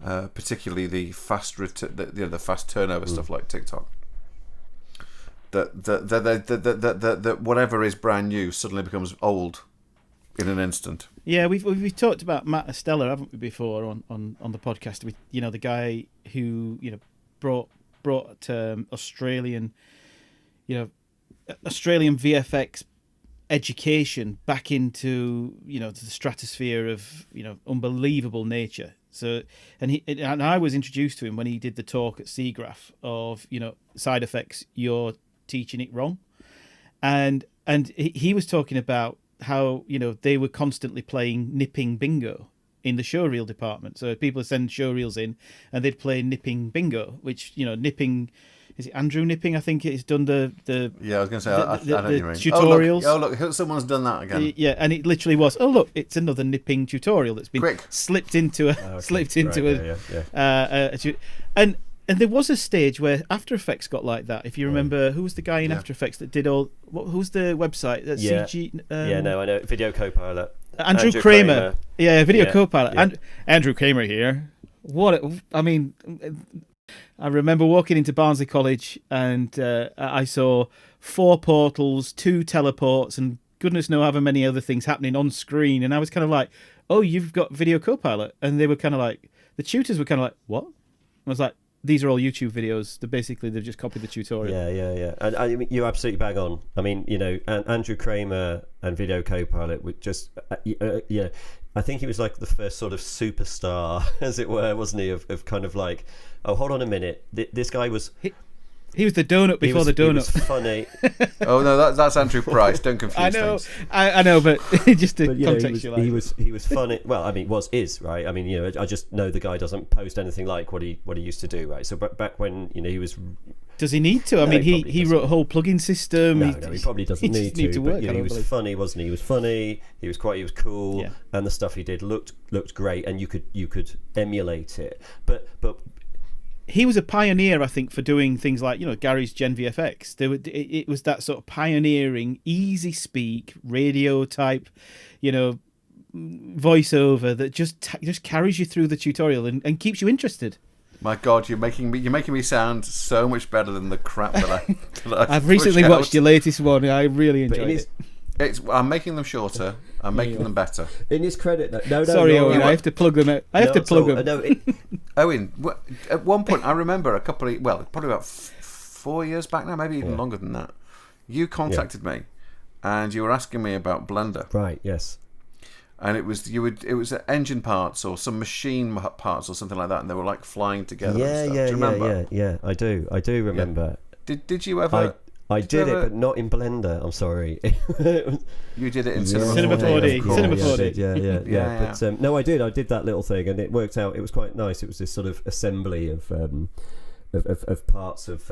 Particularly the fast turnover stuff like TikTok. That whatever is brand new suddenly becomes old in an instant. Yeah, we've talked about Matt Estella, haven't we, before on the podcast? With the guy who brought Australian VFX education back into to the stratosphere of unbelievable nature. So and I was introduced to him when he did the talk at SIGGRAPH of side effects, you're teaching it wrong, and he was talking about how they were constantly playing nipping bingo in the showreel department. So people would send showreels in and they'd play nipping bingo, which nipping, is it Andrew Nipping? I think it's done the yeah. I was going to say I don't know. Tutorials. Oh look, someone's done that again. Yeah, and it literally was. Oh look, it's another nipping tutorial that's been slipped into and there was a stage where After Effects got like that. If you remember, who was the guy in After Effects that did all? Who's the website? That CG. I know. Video Copilot. Andrew Kramer. Yeah, Video Copilot. Yeah. Andrew Kramer here. I remember walking into Barnsley College and I saw 4 portals, 2 teleports, and goodness knows however many other things happening on screen. And I was kind of like, "Oh, you've got Video Copilot," and they were kind of like, the tutors were kind of like, "What?" I was like, these are all YouTube videos. They've just copied the tutorial. Yeah. And I mean, you're absolutely bang on. I mean, Andrew Kramer and Video Copilot would just, I think he was like the first sort of superstar, as it were, wasn't he? Of kind of like, oh, hold on a minute, this guy was. He was the donut before the donut. He was funny. Oh no, that's Andrew Price. Don't confuse things. I know, but just to contextualise. He was funny. Well, I mean, is right. I mean, I just know the guy doesn't post anything like what he used to do, right? So back when he was. Does he need to? I mean, he wrote a whole plugin system. No, he probably doesn't need to. But he was funny, wasn't he? He was funny. He was cool, and the stuff he did looked great, and you could emulate it. But he was a pioneer, I think, for doing things like Gary's Gen VFX. It was that sort of pioneering, easy speak, radio type, voiceover that just carries you through the tutorial and keeps you interested. My God, you're making me sound so much better than the crap that I've recently watched your latest one. I really enjoyed it. I'm making them shorter. I'm making them better. In his credit, no. Sorry, Owen, I have to plug them out. Owen, at one point, I remember probably about 4 years back now, maybe even longer than that. You contacted me, and you were asking me about Blender. Right. Yes. And it was engine parts or some machine parts or something like that, and they were like flying together. Yeah. Do you remember? Yeah. I do remember. Yeah. Did you ever? I did it, but not in Blender. I'm sorry. You did it in Cinema 4D. Cinema 4D. Yeah. But no, I did. I did that little thing, and it worked out. It was quite nice. It was this sort of assembly of parts of.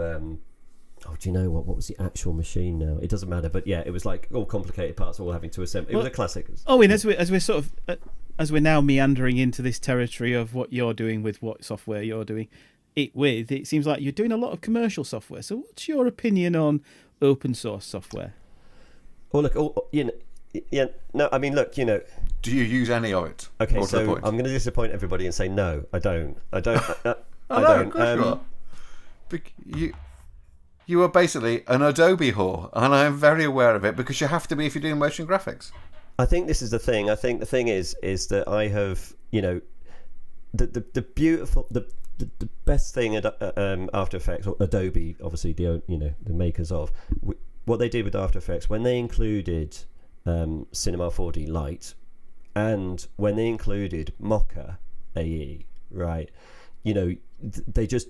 Do you know what? What was the actual machine now? It doesn't matter. But yeah, it was like all complicated parts, all having to assemble. It was a classic. And as we're now meandering into this territory of what you're doing with what software you're doing it with, it seems like you're doing a lot of commercial software. So what's your opinion on open source software? Well, look, no, I mean, look, do you use any of it? Okay, so I'm going to disappoint everybody and say no, I don't. I don't. You are basically an Adobe whore, and I'm very aware of it because you have to be if you're doing motion graphics. I think this is the thing. I think the thing is that I have, the beautiful, the best thing at After Effects, or Adobe, obviously the makers of what they did with After Effects when they included Cinema 4D Lite, and when they included Mocha AE, right? They just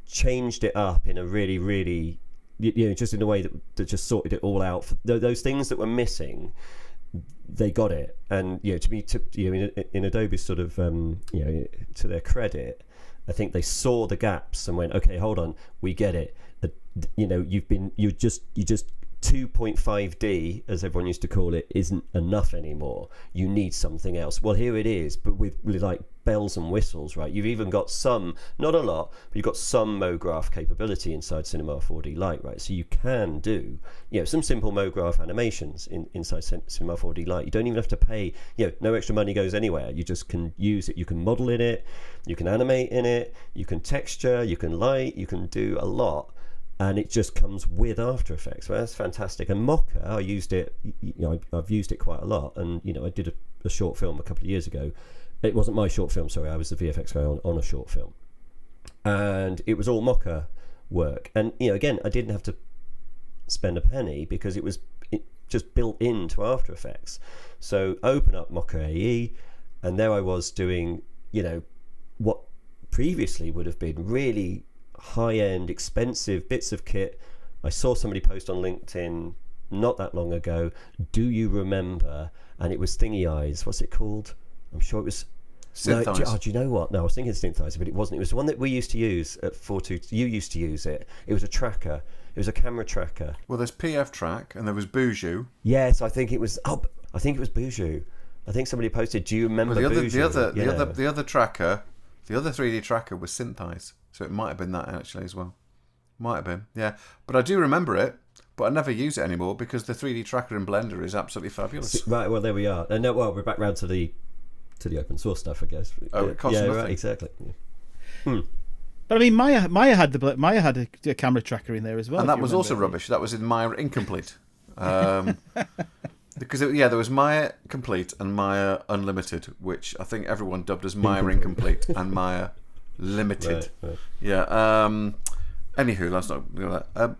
changed it up in a really, really, just in a way that just sorted it all out. For those things that were missing, they got it. And in Adobe's sort of to their credit, I think they saw the gaps and went, okay, hold on, we get it. You just 2.5D, as everyone used to call it, isn't enough anymore. You need something else. Well, here it is, but with like bells and whistles, right? You've even got some, not a lot, but you've got some MoGraph capability inside Cinema 4D Lite, right? So you can do, some simple MoGraph animations inside Cinema 4D Lite. You don't even have to pay, no extra money goes anywhere. You just can use it. You can model in it, you can animate in it, you can texture, you can light, you can do a lot. And it just comes with After Effects. Well, that's fantastic. And Mocha, I used it. I've used it quite a lot. And I did a short film a couple of years ago. It wasn't my short film. Sorry, I was the VFX guy on a short film, and it was all Mocha work. And again, I didn't have to spend a penny because it was just built into After Effects. So open up Mocha AE, and there I was doing what previously would have been really high-end, expensive bits of kit. I saw somebody post on LinkedIn not that long ago, do you remember? And it was Thingy Eyes. What's it called? I'm sure it was Synthesizer. No, do you know what? No, I was thinking Synthesizer, but it wasn't. It was the one that we used to use at 4.2. You used to use it. It was a tracker. It was a camera tracker. Well, there's PF Track and there was Boujou. Yes, I think it was. I think it was Boujou. I think somebody posted. Do you remember Boujou? The other tracker, the other 3D tracker was Synthesizer. So it might have been that actually as well. Might have been, yeah. But I do remember it, but I never use it anymore because the 3D tracker in Blender is absolutely fabulous. Right, well, there we are. And we're back round to the open source stuff, I guess. Oh, it costs nothing. Right, exactly. But I mean, Maya had a camera tracker in there as well. And that was also rubbish. That was in Maya Incomplete. Because there was Maya Complete and Maya Unlimited, which I think everyone dubbed as Maya Incomplete and Maya Limited. Right. Yeah. Anywho, let's not do that.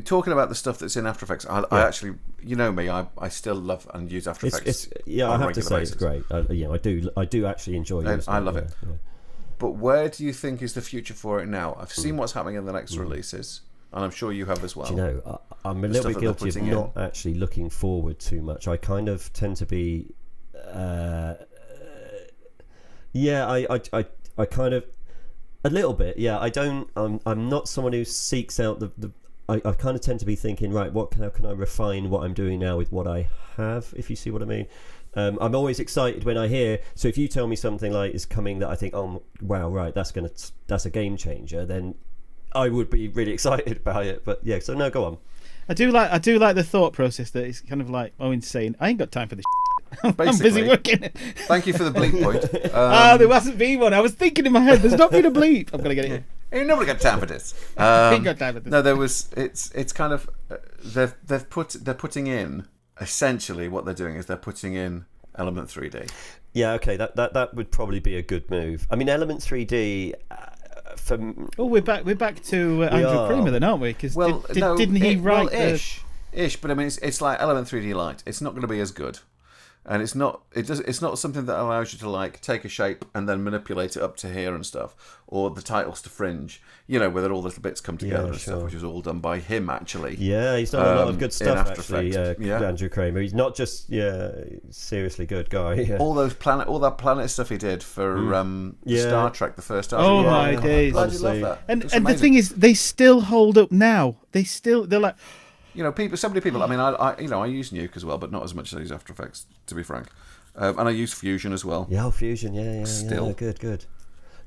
Talking about the stuff that's in After Effects, I actually, me, I still love and use After Effects. I have to say basis. It's great. I do actually enjoy it. I love it. Yeah. But where do you think is the future for it now? I've seen what's happening in the next releases, and I'm sure you have as well. Do you know, I'm a little bit guilty of not actually looking forward too much. I kind of tend to be, I kind of. A little bit, yeah. I don't. I'm not someone who seeks out the. I kind of tend to be thinking, right, how can I refine what I'm doing now with what I have? If you see what I mean. I'm always excited when I hear. So if you tell me something like is coming that I think, oh wow, right, that's a game changer, then I would be really excited about it. But yeah, so no, go on. I do like the thought process that it's kind of like Owen's saying, I ain't got time for this. I'm busy working. Thank you for the bleep point. There hasn't been one. I was thinking in my head, there's not been a bleep. I'm gonna get it. Ain't nobody got time for this. Ain't got time for this. No, there was. It's kind of they're putting in essentially what they're doing is they're putting in Element 3D. Yeah, okay, that would probably be a good move. I mean, Element 3D. We're back to Andrew Creamer then, aren't we? Because didn't he write ish? But I mean, it's like Element 3D Lite. It's not going to be as good. And it's not something that allows you to like take a shape and then manipulate it up to here and stuff, or the titles to fringe, where all the little bits come together and stuff, which is all done by him actually. Yeah, he's done a lot of good stuff actually. Effects. Andrew Kramer, he's not just seriously good guy. Yeah. All that planet stuff he did for Star Trek, the first Star Trek. Oh my days! I love that. And the thing is, they still hold up now. They're like. So many people. I mean, I use Nuke as well, but not as much as I use After Effects, to be frank. And I use Fusion as well. Yeah, Fusion. Yeah. Still good.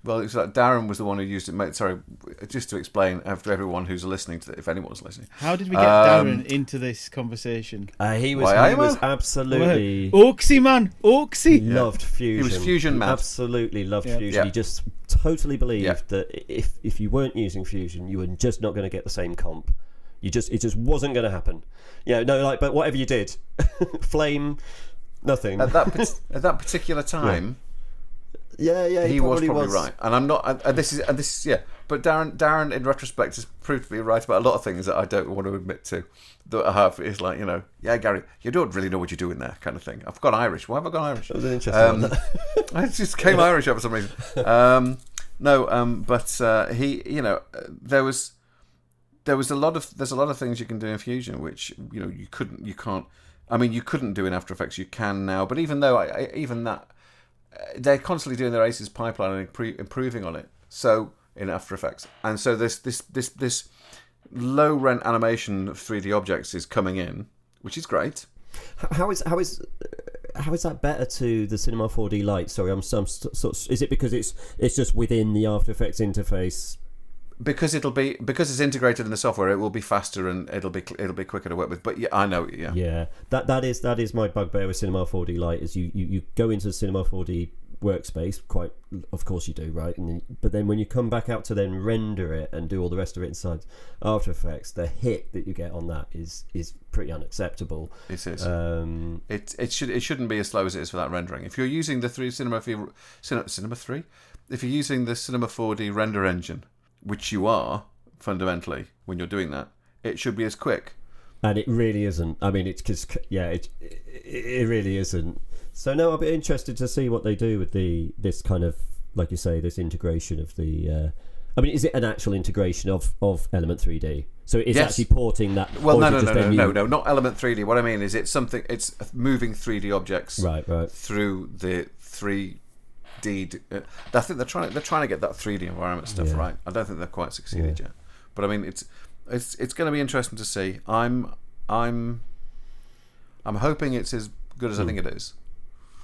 Well, it's like Darren was the one who used it. Mate, sorry, just to explain after everyone who's listening to it, if anyone's listening. How did we get Darren into this conversation? He was absolutely Oaksy man, Oaksy. Loved Fusion. He was Fusion mad. Absolutely loved Fusion. Yeah. He just totally believed that if you weren't using Fusion, you were just not going to get the same comp. It just wasn't going to happen. But whatever you did, Flame, nothing. At that particular time, he was probably right. And I'm not. And this is. But Darren, in retrospect, has proved to be right about a lot of things that I don't want to admit to. That I have is like, Gary, you don't really know what you're doing there, kind of thing. I've got Irish. Why have I got Irish? That was an interesting one. I just came Irish for some reason. But he, there's a lot of things you can do in Fusion which you couldn't do in After Effects. You can now, but even that they're constantly doing their ACES pipeline and improving on it. So in After Effects, and so this low rent animation of 3D objects is coming in, which is great. How is that better to the Cinema 4D Lite? Sorry, is it because it's just within the After Effects interface? Because it's integrated in the software, it will be faster and it'll be quicker to work with. But I know. Yeah. That is my bugbear with Cinema 4D Lite. Is you go into the Cinema 4D workspace, quite of course you do, right? But then when you come back out to then render it and do all the rest of it inside After Effects, the hit that you get on that is pretty unacceptable. It is. It shouldn't be as slow as it is for that rendering. If you're using the Cinema 3, if you're using the Cinema 4D render engine, which you are fundamentally when you're doing that, it should be as quick. And it really isn't. I mean, it's because it really isn't. So no, I'll be interested to see what they do with this kind of, like you say, this integration of the. I mean, is it an actual integration of Element 3D? So it's actually porting that. Well, no, not Element 3D. What I mean is it's moving 3D objects right through the 3D. I think they're trying to get that 3D environment stuff right. I don't think they've quite succeeded yet. But I mean, it's going to be interesting to see. I'm hoping it's as good as I think it is.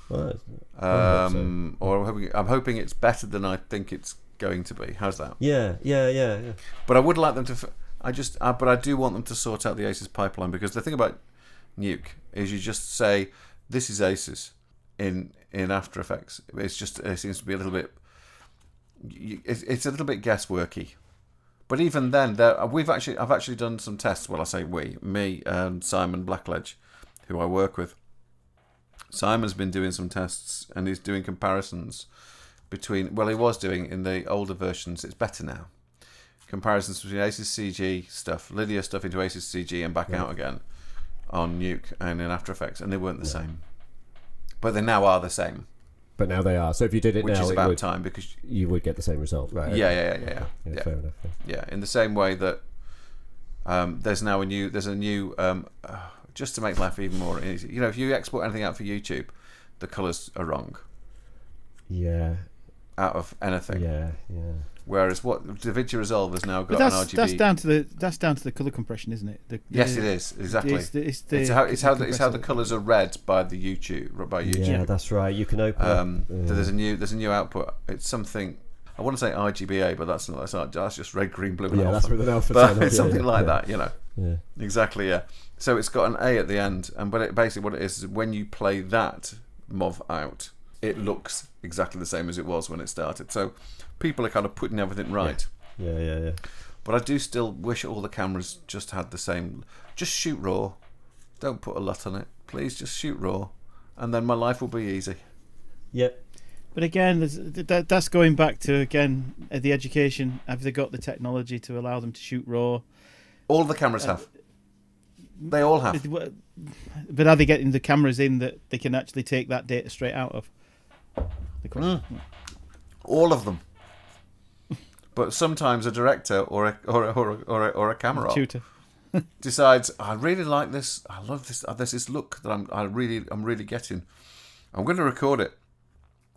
Well, I'm hoping it's better than I think it's going to be. How's that? Yeah. But I would like them to. But I do want them to sort out the ACES pipeline, because the thing about Nuke is you just say this is ACES in After Effects. It seems to be a little bit. It's a little bit guessworky. But even then, I've actually done some tests. Well, I say me and Simon Blackledge, who I work with. Simon's been doing some tests and he's doing comparisons between. Well, he was doing in the older versions. It's better now. Comparisons between ACES CG stuff, Lydia stuff into ACES CG and back out again on Nuke and in After Effects, and they weren't the same. But they now are the same. But now they are. So if you did it which now, is about time, because you would get the same result, right? Yeah. Fair enough. Yeah, in the same way that there's a new just to make life even more easy. If you export anything out for YouTube, the colours are wrong. Yeah. Out of anything. Yeah. Whereas what DaVinci Resolve has now got an RGB. That's down to the colour compression, isn't it? Yes, it is exactly. It's how the colours are read by YouTube. Yeah, that's right. You can open. There's a new output. It's something. I want to say RGBA, but that's not. That's just red, green, blue. Yeah, that's with an alpha. But it's something like that. Yeah. Exactly. Yeah. So it's got an A at the end, but basically what it is when you play that MOV out, it looks exactly the same as it was when it started. So people are kind of putting everything right. Yeah. But I do still wish all the cameras just had the same. Just shoot RAW. Don't put a LUT on it. Please just shoot RAW, and then my life will be easy. Yep. But again, that's going back to the education. Have they got the technology to allow them to shoot RAW? All the cameras have. They all have. but are they getting the cameras in that they can actually take that data straight out of? The question. All of them. But sometimes a director or a camera op tutor decides, I really like this. I love this. There's this look that I'm really getting. I'm going to record it,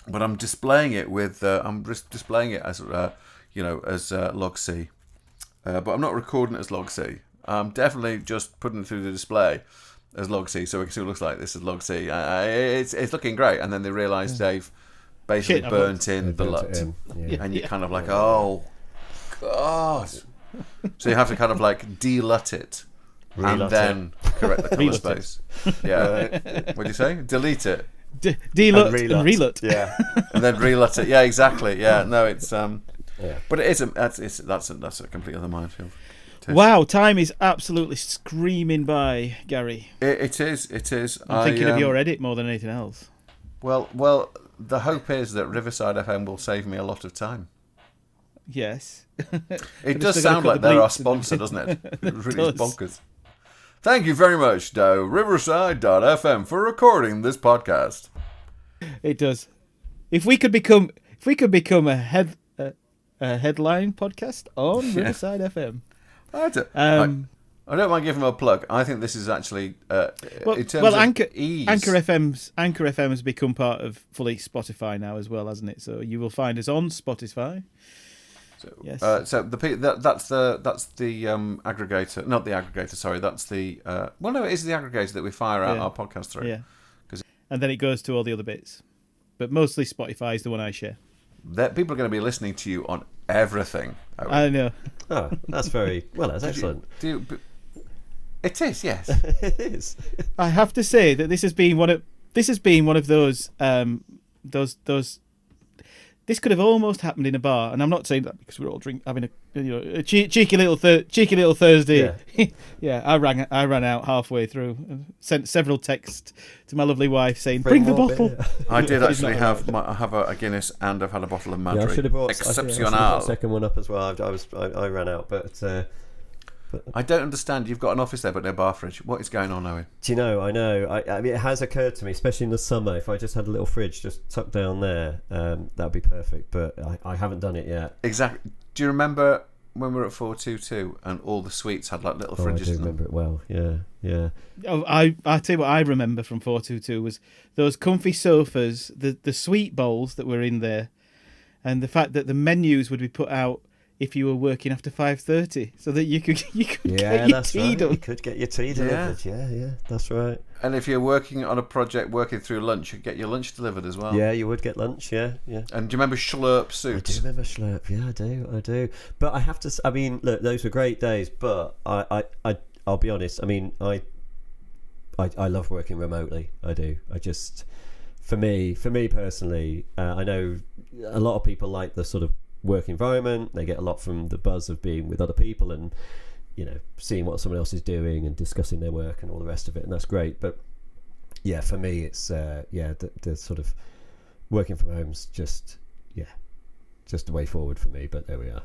but I'm displaying it with. I'm just displaying it as as log C. But I'm not recording it as log C. I'm definitely just putting it through the display as log C, so we can see what it looks like. This is log C. It's looking great, and then they realise they've basically burnt in the LUT, and you're kind of like, oh god. So you have to kind of like de-LUT it, and then correct the colour space. Yeah. What do you say? Delete it. De-LUT and re-LUT. Yeah. And then re-LUT it. Yeah, exactly. Yeah. No, it's but it isn't. That's a complete other minefield. Wow, time is absolutely screaming by, Gary. It is. I'm thinking of your edit more than anything else. Well, the hope is that Riverside FM will save me a lot of time. Yes. It does sound like they're our sponsor, doesn't it? It really is bonkers. Thank you very much to Riverside.fm for recording this podcast. It does. If we could become a headline podcast on Riverside FM. I don't mind giving them a plug. I think this is actually in terms of ease. Anchor FM has become part of fully Spotify now as well, hasn't it? So you will find us on Spotify. So, yes. That's the aggregator, not the aggregator. Sorry, that's the no, it is the aggregator that we fire out our podcast through. Yeah, and then it goes to all the other bits, but mostly Spotify is the one I share. People are going to be listening to you on everything. I know. Oh, that's very well. That's excellent. It is, yes. It is. I have to say that this has been one of those. This could have almost happened in a bar, and I'm not saying that because we're all having a cheeky little Thursday. Yeah. Yeah, I ran out halfway through and sent several texts to my lovely wife saying, "Bring the bottle." Beer. I did actually have a Guinness, and I've had a bottle of Madrid. Yeah, I should have brought Exceptional. a second one up as well. I ran out, but I don't understand. You've got an office there, but no bar fridge. What is going on, Owen? Do you know? I know. I mean, it has occurred to me, especially in the summer. If I just had a little fridge just tucked down there, that'd be perfect. But I haven't done it yet. Exactly. Do you remember when we were at 422 and all the suites had like little fridges? I do remember it well. Yeah. Oh, I tell you what I remember from 422 was those comfy sofas, the sweet bowls that were in there, and the fact that the menus would be put out if you were working after 5:30, so that you could get your tea done. You could get your tea delivered. Yeah, that's right. And if you're working on a project, working through lunch, you'd get your lunch delivered as well. Yeah, you would get lunch. Yeah. And do you remember Schlurp suits? I do remember Schlurp. Yeah, I do. But I have to. I mean, look, those were great days. But I'll be honest. I mean, I love working remotely. I do. I just, for me personally, I know a lot of people like the sort of work environment. They get a lot from the buzz of being with other people and seeing what someone else is doing and discussing their work and all the rest of it, and that's great. But yeah, for me it's the sort of working from home's just the way forward for me. But there we are.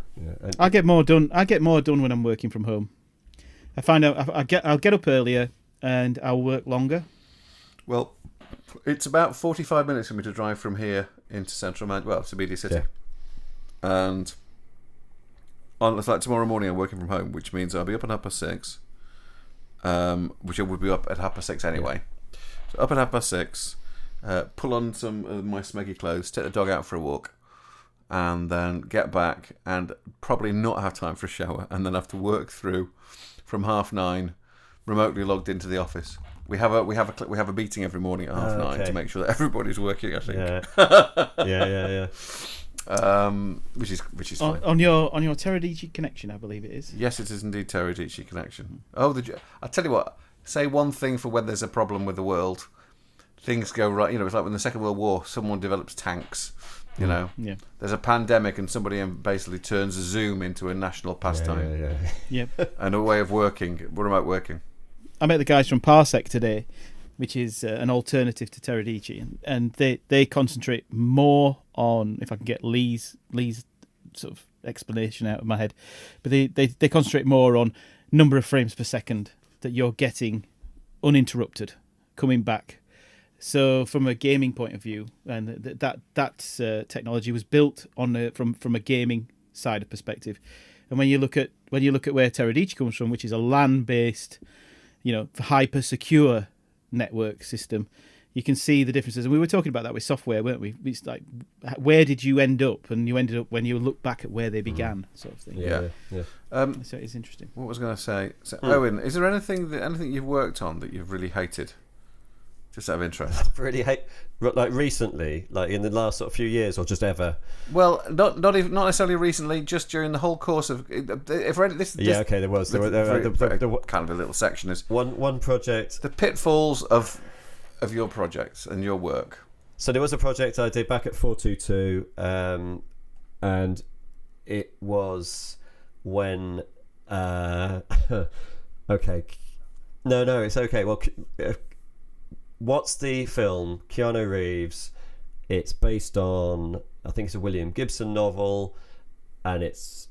I get more done when I'm working from home. I find out I'll get up earlier and I'll work longer. Well, it's about 45 minutes for me to drive from here into central CBD City. Yeah. And it's like tomorrow morning I'm working from home, which means I'll be up at 6:30, which I would be up at 6:30 anyway. Yeah. So up at 6:30, pull on some of my smeggy clothes, take the dog out for a walk, and then get back and probably not have time for a shower, and then have to work through from 9:30, remotely logged into the office. We have a meeting every morning at 9:30 to make sure that everybody's working. I think. Yeah. Which is fine. On your Teradici connection, I believe it is. Yes, it is indeed Teradici connection. Oh, I tell you what. Say one thing for when there's a problem with the world, things go right. It's like when the Second World War, someone develops tanks. Yeah. There's a pandemic and somebody basically turns Zoom into a national pastime. Yeah. And a way of working, remote working. I met the guys from Parsec today, which is an alternative to Teradici, and they concentrate more on, if I can get Lee's sort of explanation out of my head, but they concentrate more on number of frames per second that you're getting uninterrupted, coming back. So from a gaming point of view, and that technology was built on from a gaming side of perspective. And when you look at where Teradici comes from, which is a LAN-based, hyper secure network system, you can see the differences. And we were talking about that with software, weren't we? It's like, where did you end up? And you ended up when you look back at where they began, sort of thing. Yeah. So it's interesting. What was I going to say? So, Owen, is there anything you've worked on that you've really hated? Just out of interest. Really hate, like recently, like in the last sort of few years, or just ever. Well, not necessarily recently. Just during the whole course of. If this, okay, there was kind of a little section is one project. The pitfalls of your projects and your work. So there was a project I did back at 422, and it was when. Okay, no, it's okay. Well. What's the film? Keanu Reeves. It's based on, I think it's a William Gibson novel, and it's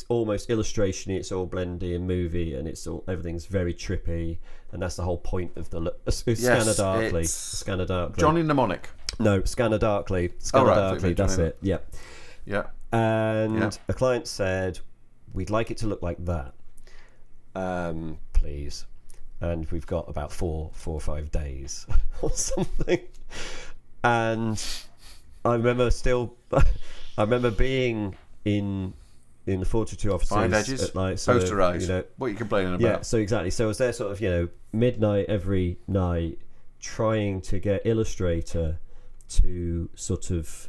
almost illustration-y. It's all blendy and movie, and everything's very trippy, and that's the whole point of the Scanner Darkly. Scanner Darkly. Johnny Mnemonic. No, Scanner Darkly. Scanner Darkly. That's it. Yeah. Yeah. And a client said, "We'd like it to look like that, please." And we've got about four or 5 days or something. And I remember being in the 42 offices. Find edges, at night, posterised. What are you complaining about? Yeah, so exactly. So I was there sort of, midnight every night, trying to get Illustrator to sort of.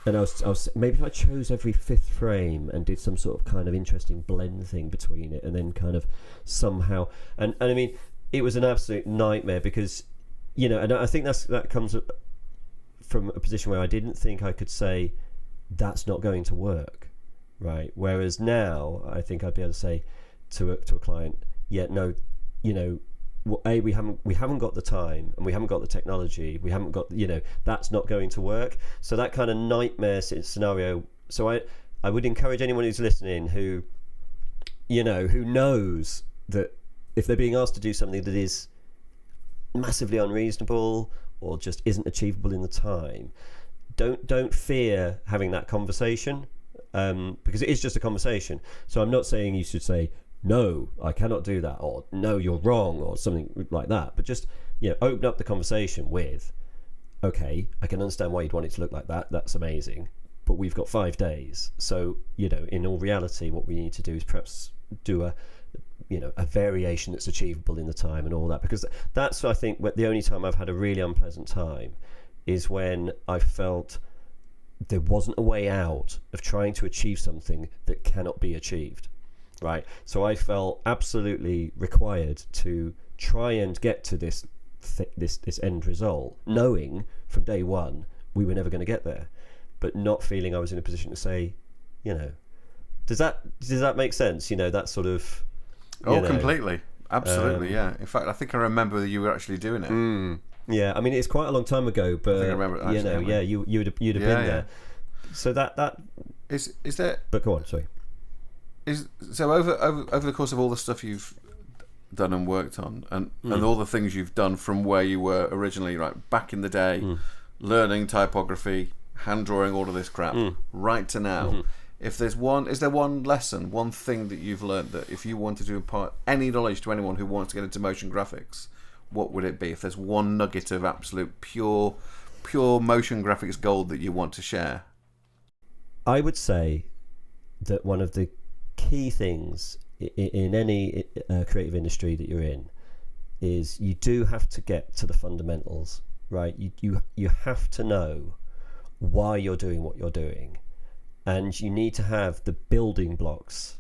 And I was maybe if I chose every fifth frame and did some sort of kind of interesting blend thing between it, and then kind of somehow, and I mean, it was an absolute nightmare because, and I think that comes from a position where I didn't think I could say that's not going to work, right? Whereas now I think I'd be able to say to a client, yeah, no, we haven't got the time, and we haven't got the technology, we haven't got, that's not going to work. So that kind of nightmare scenario. So I would encourage anyone who's listening who knows that if they're being asked to do something that is massively unreasonable or just isn't achievable in the time, don't fear having that conversation, because it is just a conversation. So I'm not saying you should say, no, I cannot do that, or no, you're wrong, or something like that. But just, open up the conversation with, okay, I can understand why you'd want it to look like that. That's amazing. But we've got 5 days. So, in all reality, what we need to do is perhaps do a variation that's achievable in the time and all that. Because that's, I think, the only time I've had a really unpleasant time is when I felt there wasn't a way out of trying to achieve something that cannot be achieved. Right, so I felt absolutely required to try and get to this end result, knowing from day one we were never going to get there, but not feeling I was in a position to say, does that make sense? That sort of. Completely, absolutely, yeah. In fact, I think I remember that you were actually doing it. Yeah, I mean it's quite a long time ago, but I think I remember it, you'd have been there. So that is there. But go on, sorry. So over the course of all the stuff you've done and worked on, and all the things you've done from where you were originally, right back in the day, learning typography, hand drawing, all of this crap, right to now. If there's is there one lesson, one thing that you've learned that if you wanted to impart any knowledge to anyone who wants to get into motion graphics, what would it be? If there's one nugget of absolute pure motion graphics gold that you want to share, I would say that one of the key things in any creative industry that you're in is you do have to get to the fundamentals, right? You have to know why you're doing what you're doing, and you need to have the building blocks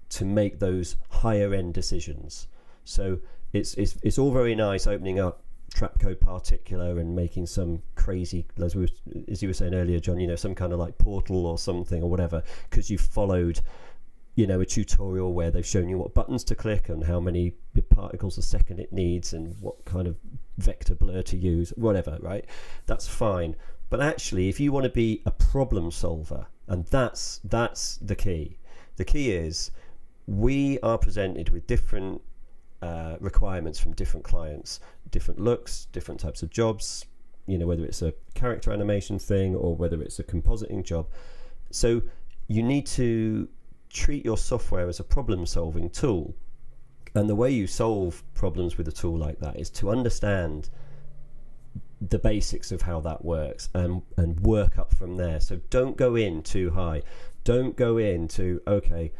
to make those higher end decisions. So it's all very nice opening up Trapcode Particular and making some crazy, as you were saying earlier, John, some kind of like portal or something or whatever, because you've followed a tutorial where they've shown you what buttons to click and how many particles a second it needs and what kind of vector blur to use, whatever, right? That's fine. But actually, if you want to be a problem solver, and that's the key. The key is we are presented with different requirements from different clients, different looks, different types of jobs, whether it's a character animation thing or whether it's a compositing job. So you need to treat your software as a problem-solving tool. And the way you solve problems with a tool like that is to understand the basics of how that works and work up from there. So don't go in too high. Don't go into, okay,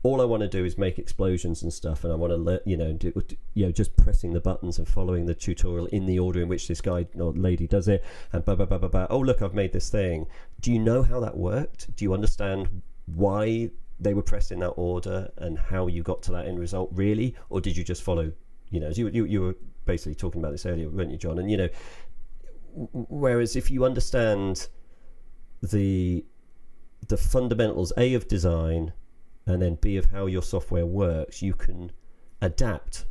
all I want to do is make explosions and stuff, and I want to just pressing the buttons and following the tutorial in the order in which this guy or lady does it, and blah blah blah blah blah. Oh, look, I've made this thing. Do you know how that worked? Do you understand why they were pressed in that order and how you got to that end result, really? Or did you just follow, you were basically talking about this earlier, weren't you, John? And whereas if you understand the fundamentals, A, of design, and then B, of how your software works, you can adapt.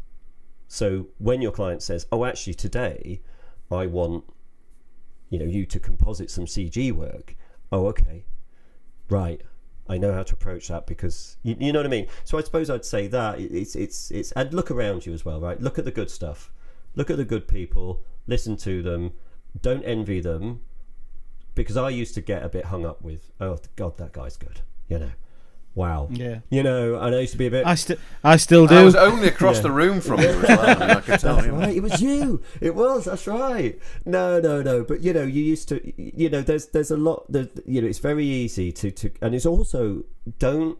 So when your client says, oh, actually today I want you to composite some CG work, oh, okay, right, I know how to approach that, because you know what I mean. So I suppose I'd say that it's and look around you as well, right? Look at the good stuff, look at the good people, listen to them, don't envy them, because I used to get a bit hung up with, oh God, that guy's good, wow. Yeah. And I used to be a bit... I still do. I was only across the room from you as well. I could tell that's you. Right, it was you. It was, that's right. No. But, you used to... there's a lot... it's very easy to... And it's also... Don't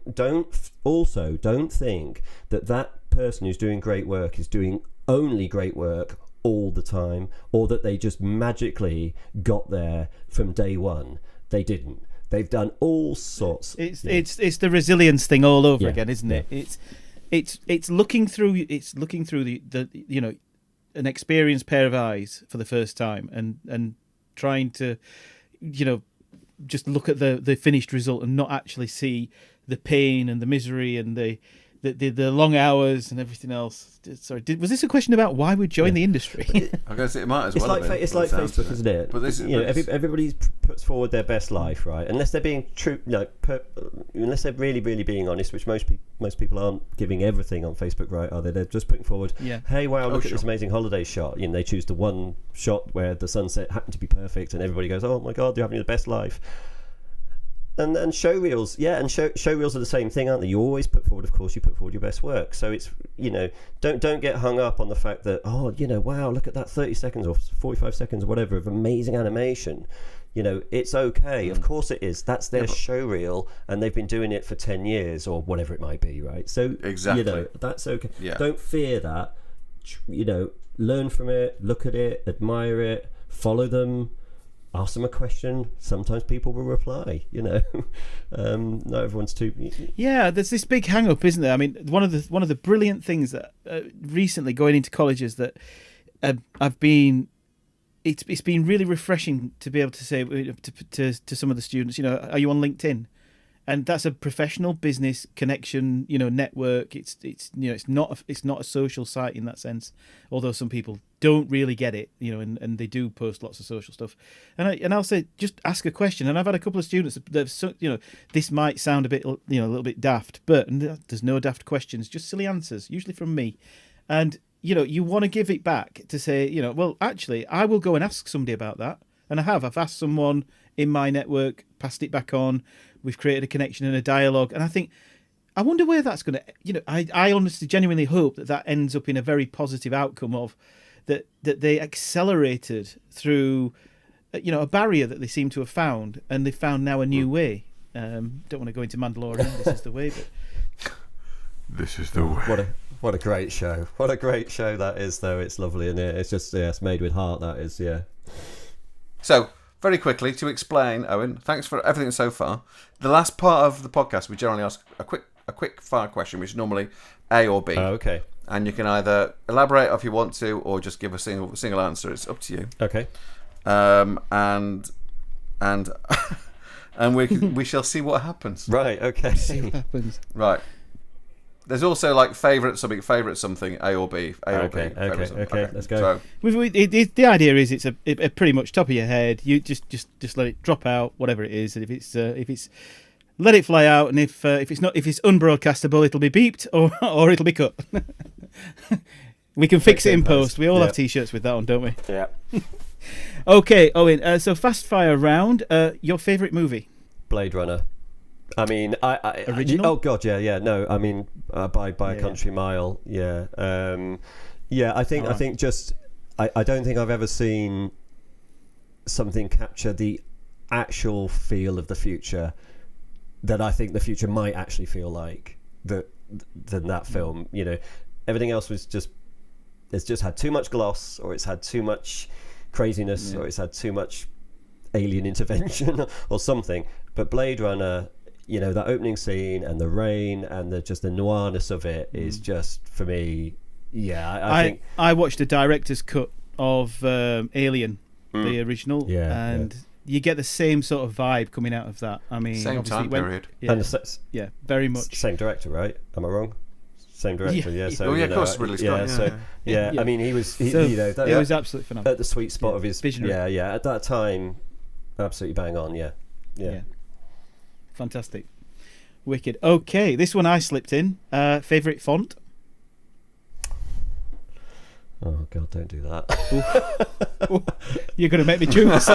think that person who's doing great work is doing only great work all the time, or that they just magically got there from day one. They didn't. They've done all sorts. It's the resilience thing all over again, isn't it? It's looking through the an experienced pair of eyes for the first time and trying to just look at the finished result and not actually see the pain and the misery and the long hours and everything else. Sorry, was this a question about why we join the industry? I guess it might as well. It's like Facebook, isn't it? But this is, everybody puts forward their best life, right? Unless they're being true, unless they're really, really being honest, which most people aren't giving everything on Facebook, right? Are they? They're just putting forward, hey, wow, look at this amazing holiday shot. They choose the one shot where the sunset happened to be perfect, and everybody goes, oh my God, they're having the best life. And show reels, show reels are the same thing, aren't they? You always put forward, of course, you put forward your best work. So it's, don't get hung up on the fact that, wow, look at that 30 seconds or 45 seconds or whatever of amazing animation. It's okay. Of course it is. That's their show reel, and they've been doing it for 10 years or whatever it might be, right? So exactly, that's okay. Yeah. Don't fear that. Learn from it, look at it, admire it, follow them. Ask them a question. Sometimes people will reply. Not everyone's too. Yeah, there's this big hang up, isn't there? I mean, one of the brilliant things that recently going into colleges that I've been. It's been really refreshing to be able to say to some of the students, are you on LinkedIn? And that's a professional business connection, network. It's not a social site in that sense. Although some people don't really get it, and they do post lots of social stuff. And I'll say, just ask a question. And I've had a couple of students that this might sound a bit, a little bit daft, but there's no daft questions, just silly answers, usually from me. And you want to give it back to say, well, actually, I will go and ask somebody about that, and I've asked someone in my network, passed it back on. We've created a connection and a dialogue, and I wonder where that's going to. I honestly, genuinely hope that ends up in a very positive outcome of that they accelerated through, a barrier that they seem to have found, and they found now a new way. Don't want to go into Mandalorian. This is the way, but this is the way. What a great show! What a great show that is, though. It's lovely, and it's just it's made with heart. That is, yeah. So. Very quickly, to explain, Owen, thanks for everything so far. The last part of the podcast, we generally ask a quick fire question, which is normally A or B. Oh, okay. And you can either elaborate if you want to, or just give a single answer. It's up to you. Okay. And we shall see what happens. Right. Okay. See what happens. Right. There's also like favourite something, A or B. Okay, let's go. So, the idea is it's a pretty much top of your head. You just let it drop out, whatever it is. And if it's let it fly out, and if it's unbroadcastable, it'll be beeped or it'll be cut. We can fix it in post. We all have T-shirts with that on, don't we? Yeah. Okay, Owen. So fast fire round. Your favourite movie? Blade Runner. I mean, Original? Oh God, yeah. No, I mean, by a country mile. Yeah. I think just I don't think I've ever seen something capture the actual feel of the future that I think the future might actually feel like than that film. You know, everything else was it's just had too much gloss, or it's had too much craziness, or it's had too much alien intervention or something. But Blade Runner, you know, that opening scene and the rain and the noirness of it is just, for me, I think I watched the director's cut of Alien, the original, and you get the same sort of vibe coming out of that. I mean, same time period. Yeah, very much. Same director, right? Am I wrong? Same director, So, of course, Ridley Scott. I mean, he was, it was absolutely phenomenal. At the sweet spot of his visionary. At that time, absolutely bang on. Yeah. Fantastic, wicked. Okay, this one I slipped in. Favorite font? Oh God, don't do that. You're going to make me choose.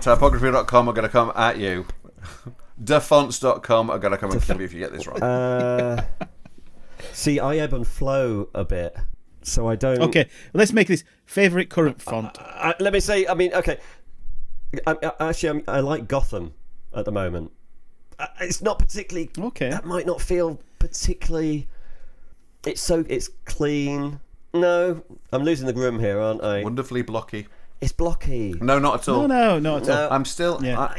Typography.com are going to come at you. Defonts.com are going to come and kill you if you get this wrong. See, I ebb and flow a bit, so I don't. Okay, let's make this favourite current font. Let me say, I mean, okay. I like Gotham at the moment. It's not particularly. Okay. That might not feel particularly. It's clean. No, I'm losing the groom here, aren't I? Wonderfully blocky. It's blocky. No, not at all. No, not at all. I'm still. Yeah.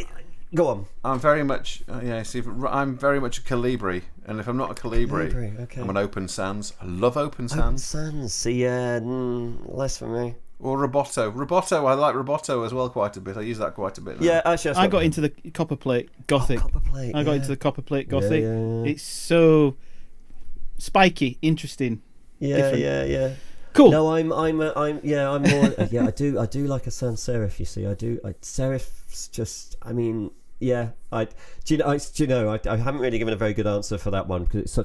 Go on. I'm very much. I'm very much a Calibri, and if I'm not a Calibri, okay. I'm an Open Sans. I love Open Sans. Open Sans. See, less for me. Or Roboto. I like Roboto as well quite a bit. I use that quite a bit now. Yeah, actually, I got into the copperplate Gothic. Copperplate. I got into the copperplate Gothic. Yeah. It's so spiky, interesting. Yeah, different. yeah. Cool. No, I'm more. I do like a sans serif. You see, I do. Serif's just. I mean, yeah. I haven't really given a very good answer for that one because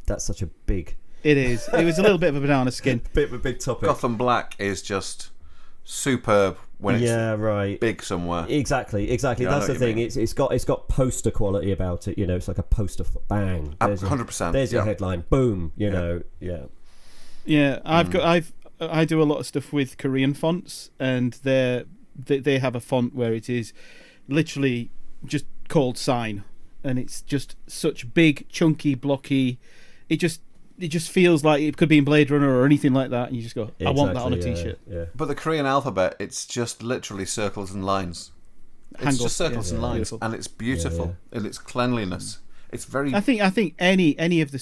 that's such a big. It is. It was a little bit of a banana skin. Bit of a big topic. Gotham Black is just superb when it's big somewhere. Exactly. That's the thing. It's got poster quality about it. You know, it's like a poster. Bang. 100%. There's your headline. Boom. You know. Yeah. Yeah. I do a lot of stuff with Korean fonts, and they have a font where it is literally just called Sign, and it's just such big, chunky, blocky. It just feels like it could be in Blade Runner or anything like that, and you just go, I want that on a T-shirt. Yeah. But the Korean alphabet, it's just literally circles and lines. It's just circles and lines, beautiful. And it's beautiful in its cleanliness. It's very. I think any of the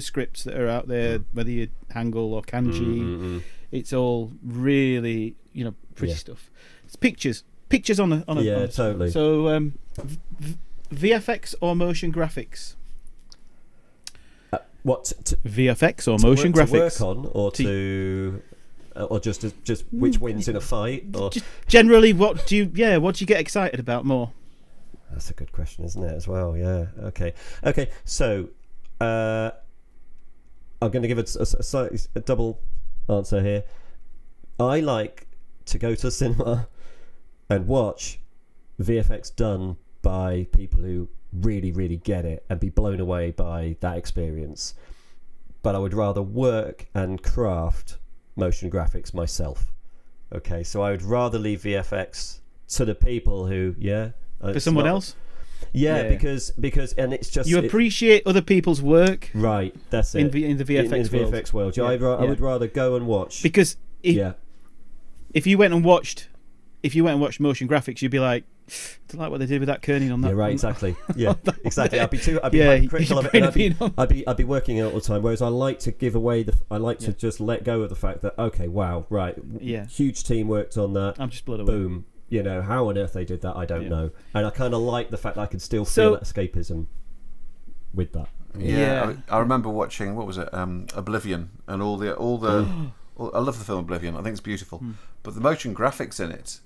scripts that are out there, whether you Hangul or Kanji, it's all really pretty stuff. It's pictures on a totally. So VFX or motion graphics? What VFX or motion graphics? To work on, or just which wins in a fight, or just generally, what do you get excited about more? That's a good question, isn't it? As well, yeah. Okay. So, I'm going to give it a double answer here. I like to go to the cinema and watch VFX done by people who really, really get it and be blown away by that experience. But I would rather work and craft motion graphics myself. Okay, so I would rather leave VFX to the people who, for someone else. Yeah, because and it's just you appreciate other people's work, right? That's it. In the VFX world. I would rather go and watch, because if you went and watched motion graphics, you'd be like, I like what they did with that kerning on that. Yeah, right. Exactly. Yeah, exactly. I'd be critical of it. And I'd be working out all the time. Whereas I like to give away to just let go of the fact that huge team worked on that. I'm just blown away. Boom. You know, how on earth they did that, I don't know. And I kind of like the fact that I can still feel that escapism with that. Yeah. I remember watching, what was it, Oblivion, and all the I love the film Oblivion. I think it's beautiful, but the motion graphics in it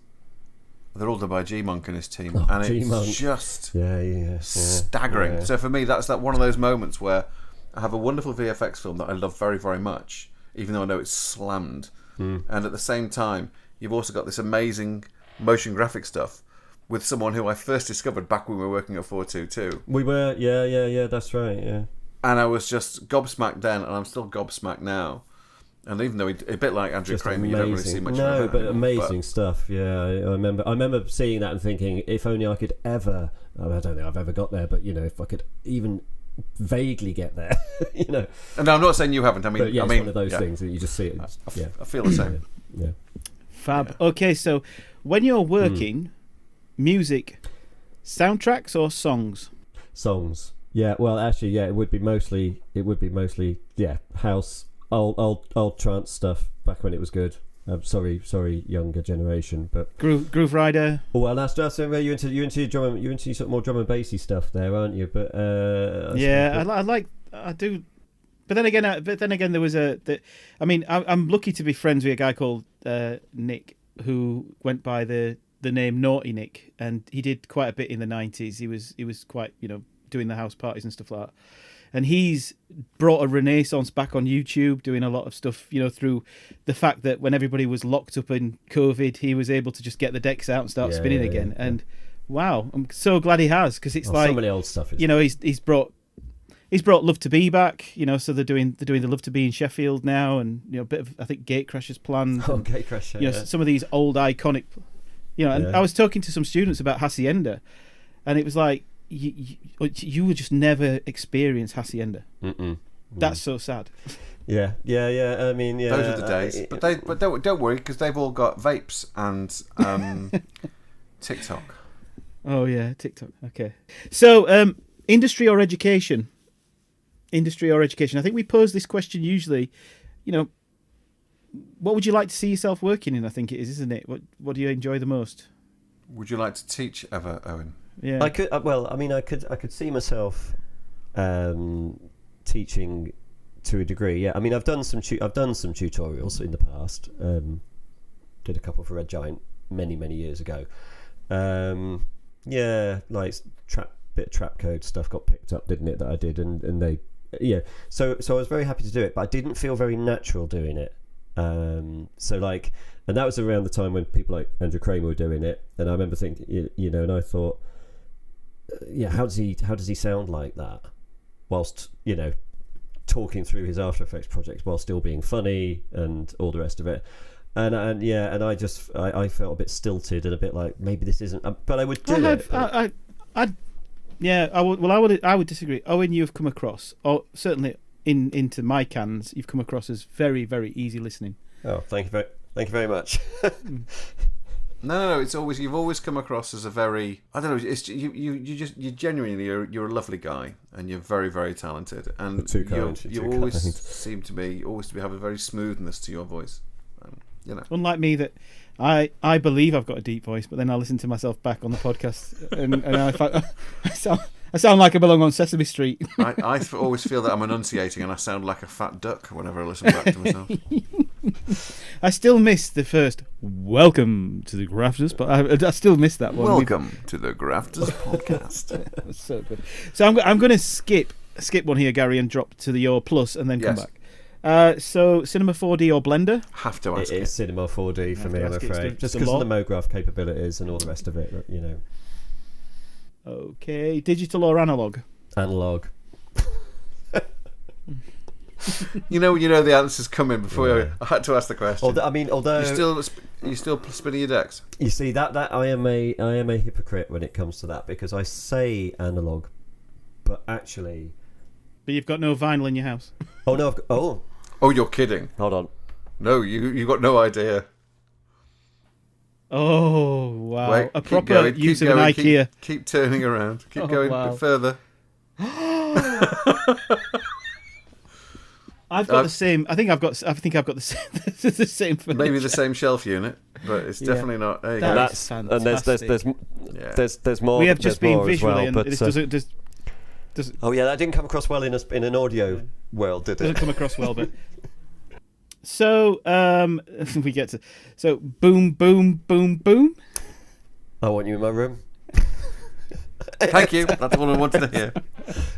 They're all done by G-Monk and his team, Oh, and G-Monk. it's just Yeah. staggering. Yeah. So for me, that's one of those moments where I have a wonderful VFX film that I love very, very much, even though I know it's slammed. And at the same time, you've also got this amazing motion graphic stuff with someone who I first discovered back when we were working at 422. We were, yeah, that's right, yeah. And I was just gobsmacked then, and I'm still gobsmacked now. And even though a bit like Andrew Just Kramer, you don't really see much no, of but it. amazing stuff. Yeah, I remember seeing that and thinking, if only I could ever. I don't think I've ever got there, but if I could even vaguely get there, And I'm not saying you haven't. I mean, But yeah, it's one of those things that you just see it. I feel the same. Yeah. Fab. Yeah. Okay, so when you're working, music, soundtracks or songs? Songs. Yeah. Well, actually, yeah, it would be mostly house. Old trance stuff back when it was good. Sorry, younger generation, but Groove Rider. Oh well, that's where you into drum. You into sort of more drum and bassy stuff there, aren't you? But I do. But then again, there was I'm lucky to be friends with a guy called Nick who went by the name Naughty Nick, and he did quite a bit in the 90s. He was quite doing the house parties and stuff like that. And he's brought a renaissance back on YouTube, doing a lot of stuff, through the fact that when everybody was locked up in COVID, he was able to just get the decks out and start spinning again. Yeah. And wow, I'm so glad he has, because it's like some of the old stuff. Is he's brought Love to Be back, so they're doing the Love to Be in Sheffield now, and a bit of, I think, Gatecrashers planned. Oh, Gatecrash, some of these old iconic, and I was talking to some students about Hacienda, and it was like, you will just never experience Hacienda. That's so sad. Yeah. I mean, yeah. Those are the days. But don't worry, because they've all got vapes and TikTok. Oh yeah, TikTok. Okay. So, industry or education? Industry or education? I think we pose this question usually. What would you like to see yourself working in? I think it is, isn't it? What do you enjoy the most? Would you like to teach ever, Owen? Yeah. I could. I could see myself teaching to a degree. Yeah. I mean, I've done some tutorials in the past. Did a couple for Red Giant many years ago. Yeah, like trap code stuff got picked up, didn't it? That I did, and they, yeah. So I was very happy to do it, but I didn't feel very natural doing it. And that was around the time when people like Andrew Kramer were doing it, and I remember thinking, and I thought, how does he sound like that, whilst talking through his After Effects project while still being funny and all the rest of it, and I just I felt a bit stilted and a bit like maybe this isn't, but I would do it. I would disagree. Owen, you've come across, or certainly into my cans, you've come across as very, very easy listening. Oh, thank you very much. No, it's always, you've always come across as a very, I don't know, it's you genuinely, you're a lovely guy, and you're very, very talented, and you always seem to be have a very smoothness to your voice, Unlike me, that I believe I've got a deep voice, but then I listen to myself back on the podcast, and I sound like I belong on Sesame Street. I always feel that I'm enunciating, and I sound like a fat duck whenever I listen back to myself. I still miss the first "Welcome to the Graphters," but I still miss that one. Welcome to the Graphters podcast. That's so good. So I'm going to skip one here, Gary, and drop to the Your Plus, and then come back. So Cinema 4D or Blender? Have to ask it. It is Cinema 4D for me, I'm afraid. Just because of the MoGraph capabilities and all the rest of it, Okay, digital or analog? Analog. You know the answers coming before I had to ask the question. Although you still spinning your decks. You see that I am a hypocrite when it comes to that, because I say analog, but actually. But you've got no vinyl in your house. Oh no! Oh, you're kidding. Hold on. No, you got no idea. Oh wow! Wait, a proper use of an IKEA. Keep turning around. Keep going a bit further. I've got the same. I think I've got the same. The same furniture. Maybe the same shelf unit, but it's definitely not. There you go. That's fantastic. And there's more. We have just been visually, well, and this doesn't. Oh yeah, that didn't come across well in an audio world, did it? Doesn't come across well, but. So we get to boom. I want you in my room. Thank you. That's all I wanted to hear.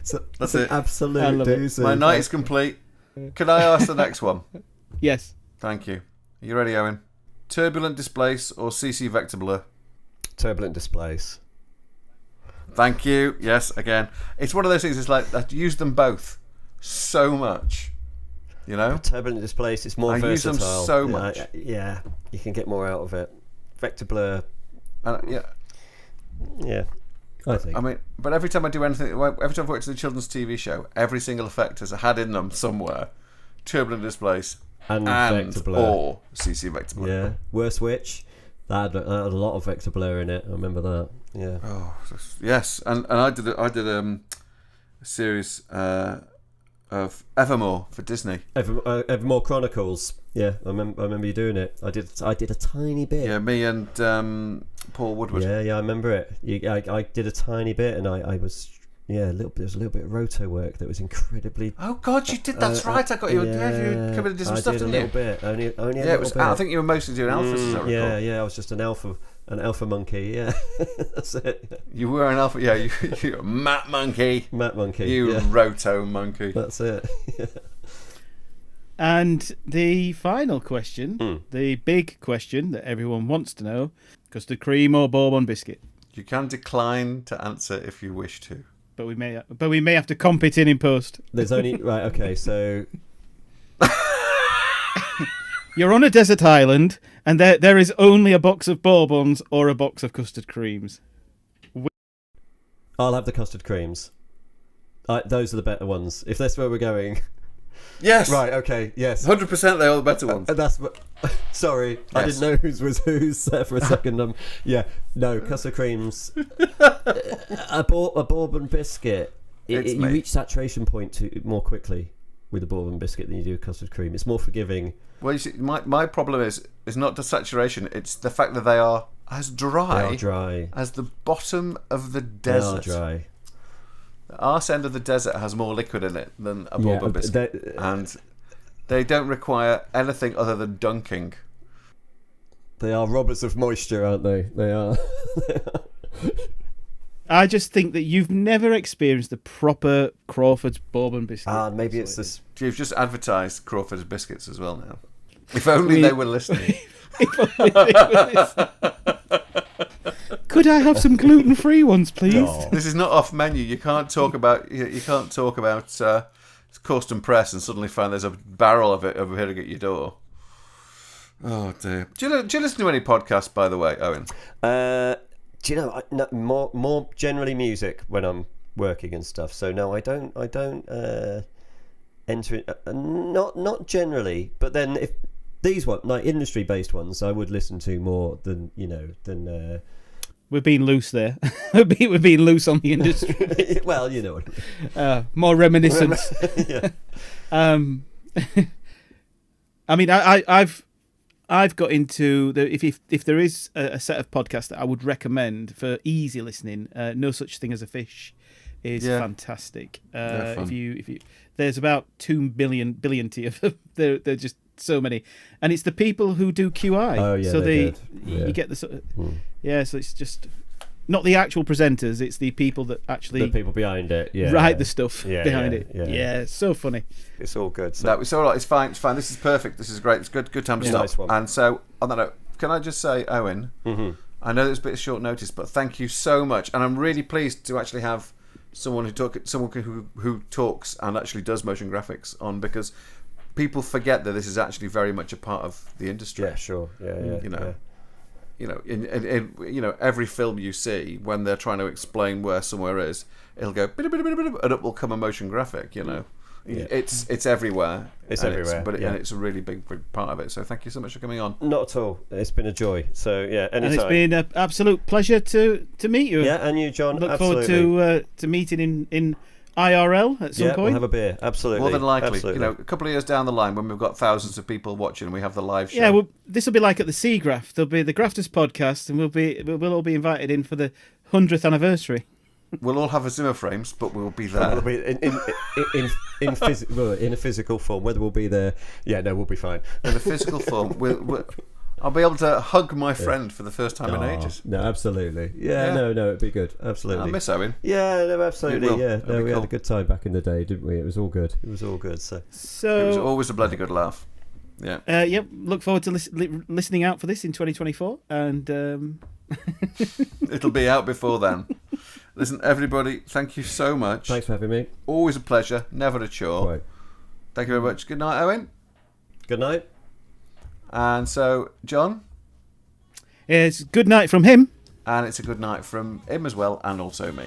So, That's an it. absolute doozy. My night is complete. Could I ask the next one? Yes. Thank you. Are you ready, Owen? Turbulent displace or CC vector blur? Turbulent displace. Thank you. Yes, again. It's one of those things, it's like I use them both so much. You know? Turbulent displace, it's more I versatile. use them so much. Yeah, you can get more out of it. Vector blur. Yeah. Yeah, I think. I mean, but every time I do anything, every time I've worked in a children's TV show, every single effect has had in them somewhere turbulent displace and vector blur. Or CC vector blur. Yeah. Worst Witch, that had a lot of vector blur in it. I remember that. Yeah. Oh, yes. And I did a series of Evermore for Disney. Evermore Chronicles. Yeah, I remember you doing it. I did a tiny bit. Yeah, me and Paul Woodward. Yeah, I remember it. I did a tiny bit, and I was there was a little bit of roto work that was incredibly. Oh God, you did. That's right. I got you. Yeah, you covered some stuff, didn't you? A little bit. Only a little bit. I think you were mostly doing alphas, as I recall. Yeah. I was just an alpha monkey. Yeah, that's it. You were an alpha. Yeah, you're a Matt monkey. Matt monkey. You roto monkey. That's it. Yeah. And the final question, the big question that everyone wants to know: custard cream or bourbon biscuit? You can decline to answer if you wish to. But we may have to comp it in post. There's only right. Okay, so you're on a desert island, and there is only a box of bourbons or a box of custard creams. I'll have the custard creams. Those are the better ones. If that's where we're going. Yes. Right. Okay. Yes. 100%. They're all the better ones. That's what. Sorry, yes. I didn't know whose was whose there for a second. Yeah. No custard creams. A bourbon biscuit. You reach saturation point more quickly with a bourbon biscuit than you do a custard cream. It's more forgiving. Well, you see, my problem is not the saturation. It's the fact that they are as dry as the bottom of the desert. They are dry. The arse end of the desert has more liquid in it than a bourbon biscuit, and they don't require anything other than dunking. They are robbers of moisture, aren't they? They are. I just think that you've never experienced the proper Crawford's bourbon biscuit. Maybe it's this. You've just advertised Crawford's biscuits as well now. If only they were listening. If only they were listening. Could I have some gluten-free ones, please? No. This is not off menu. You can't talk about Corsten Press and suddenly find there's a barrel of it over here at your door. Oh dear. Do you listen to any podcasts, by the way, Owen? Do you know more generally music when I'm working and stuff? So no, I don't enter not generally. But then if these ones, like industry-based ones, I would listen to more than. We're being loose there. We're being loose on the industry. Well, you know what I mean. More reminiscence. Yeah. I mean, I've got into if there is a set of podcasts that I would recommend for easy listening, No Such Thing as a Fish is fantastic. If you there's about 2 billion of them. They're just so many, and it's the people who do QI. Oh yeah, so you get the sort of, so it's just not the actual presenters, it's the people that actually the people behind it write the stuff behind it. Yeah, it's so funny. It's all good. So. No, it's all right. It's fine. This is perfect. This is great. It's good time to stop. Nice one. And so on that note, can I just say, Owen, I know there's a bit of short notice, but thank you so much, and I'm really pleased to actually have someone who talks and actually does motion graphics on, because people forget that this is actually very much a part of the industry. Yeah, sure. Yeah. In every film you see, when they're trying to explain where somewhere is, it'll go and it will come a motion graphic. It's everywhere. It's everywhere. And it's a really big part of it. So thank you so much for coming on. Not at all. It's been a joy. So yeah, anytime. And it's been an absolute pleasure to meet you. Yeah, and you, John. Look absolutely. forward to meeting in IRL at some point. We'll have a beer. Absolutely. More than likely. Absolutely. A couple of years down the line, when we've got thousands of people watching and we have the live show. Yeah, well, this will be like at the Seagraph. There'll be the Graphters podcast, and we'll all be invited in for the 100th anniversary. We'll all have a Zimmer frames, but we'll be there. We'll be in a physical form. Whether we'll be there, we'll be fine. In a physical form, I'll be able to hug my friend for the first time in ages. No, absolutely. Yeah, no, it'd be good. Absolutely. I miss Owen. Yeah, no, absolutely. Yeah, no, we cool. had a good time back in the day, didn't we? It was all good. It was all good. So it was always a bloody good laugh. Yeah. Yep. Look forward to listening out for this in 2024, and it'll be out before then. Listen, everybody, thank you so much. Thanks for having me. Always a pleasure, never a chore. Right. Thank you very much. Good night, Owen. Good night. And so, John? It's good night from him. And it's a good night from him as well, and also me.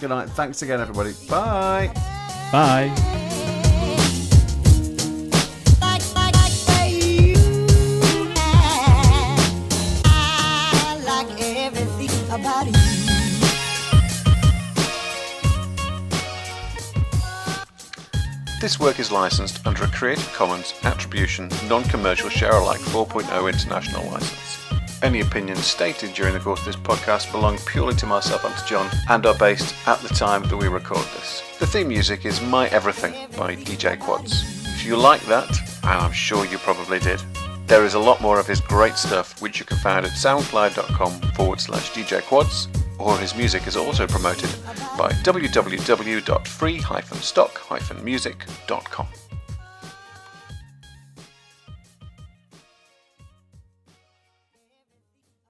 Good night. Thanks again, everybody. Bye. Bye. This work is licensed under a Creative Commons Attribution Non-Commercial Share-alike 4.0 International License. Any opinions stated during the course of this podcast belong purely to myself and to John, and are based at the time that we record this. The theme music is My Everything by DJ Quads. If you like that, and I'm sure you probably did, there is a lot more of his great stuff which you can find at soundcloud.com/DJ Quads, or his music is also promoted by www.free-stock-music.com.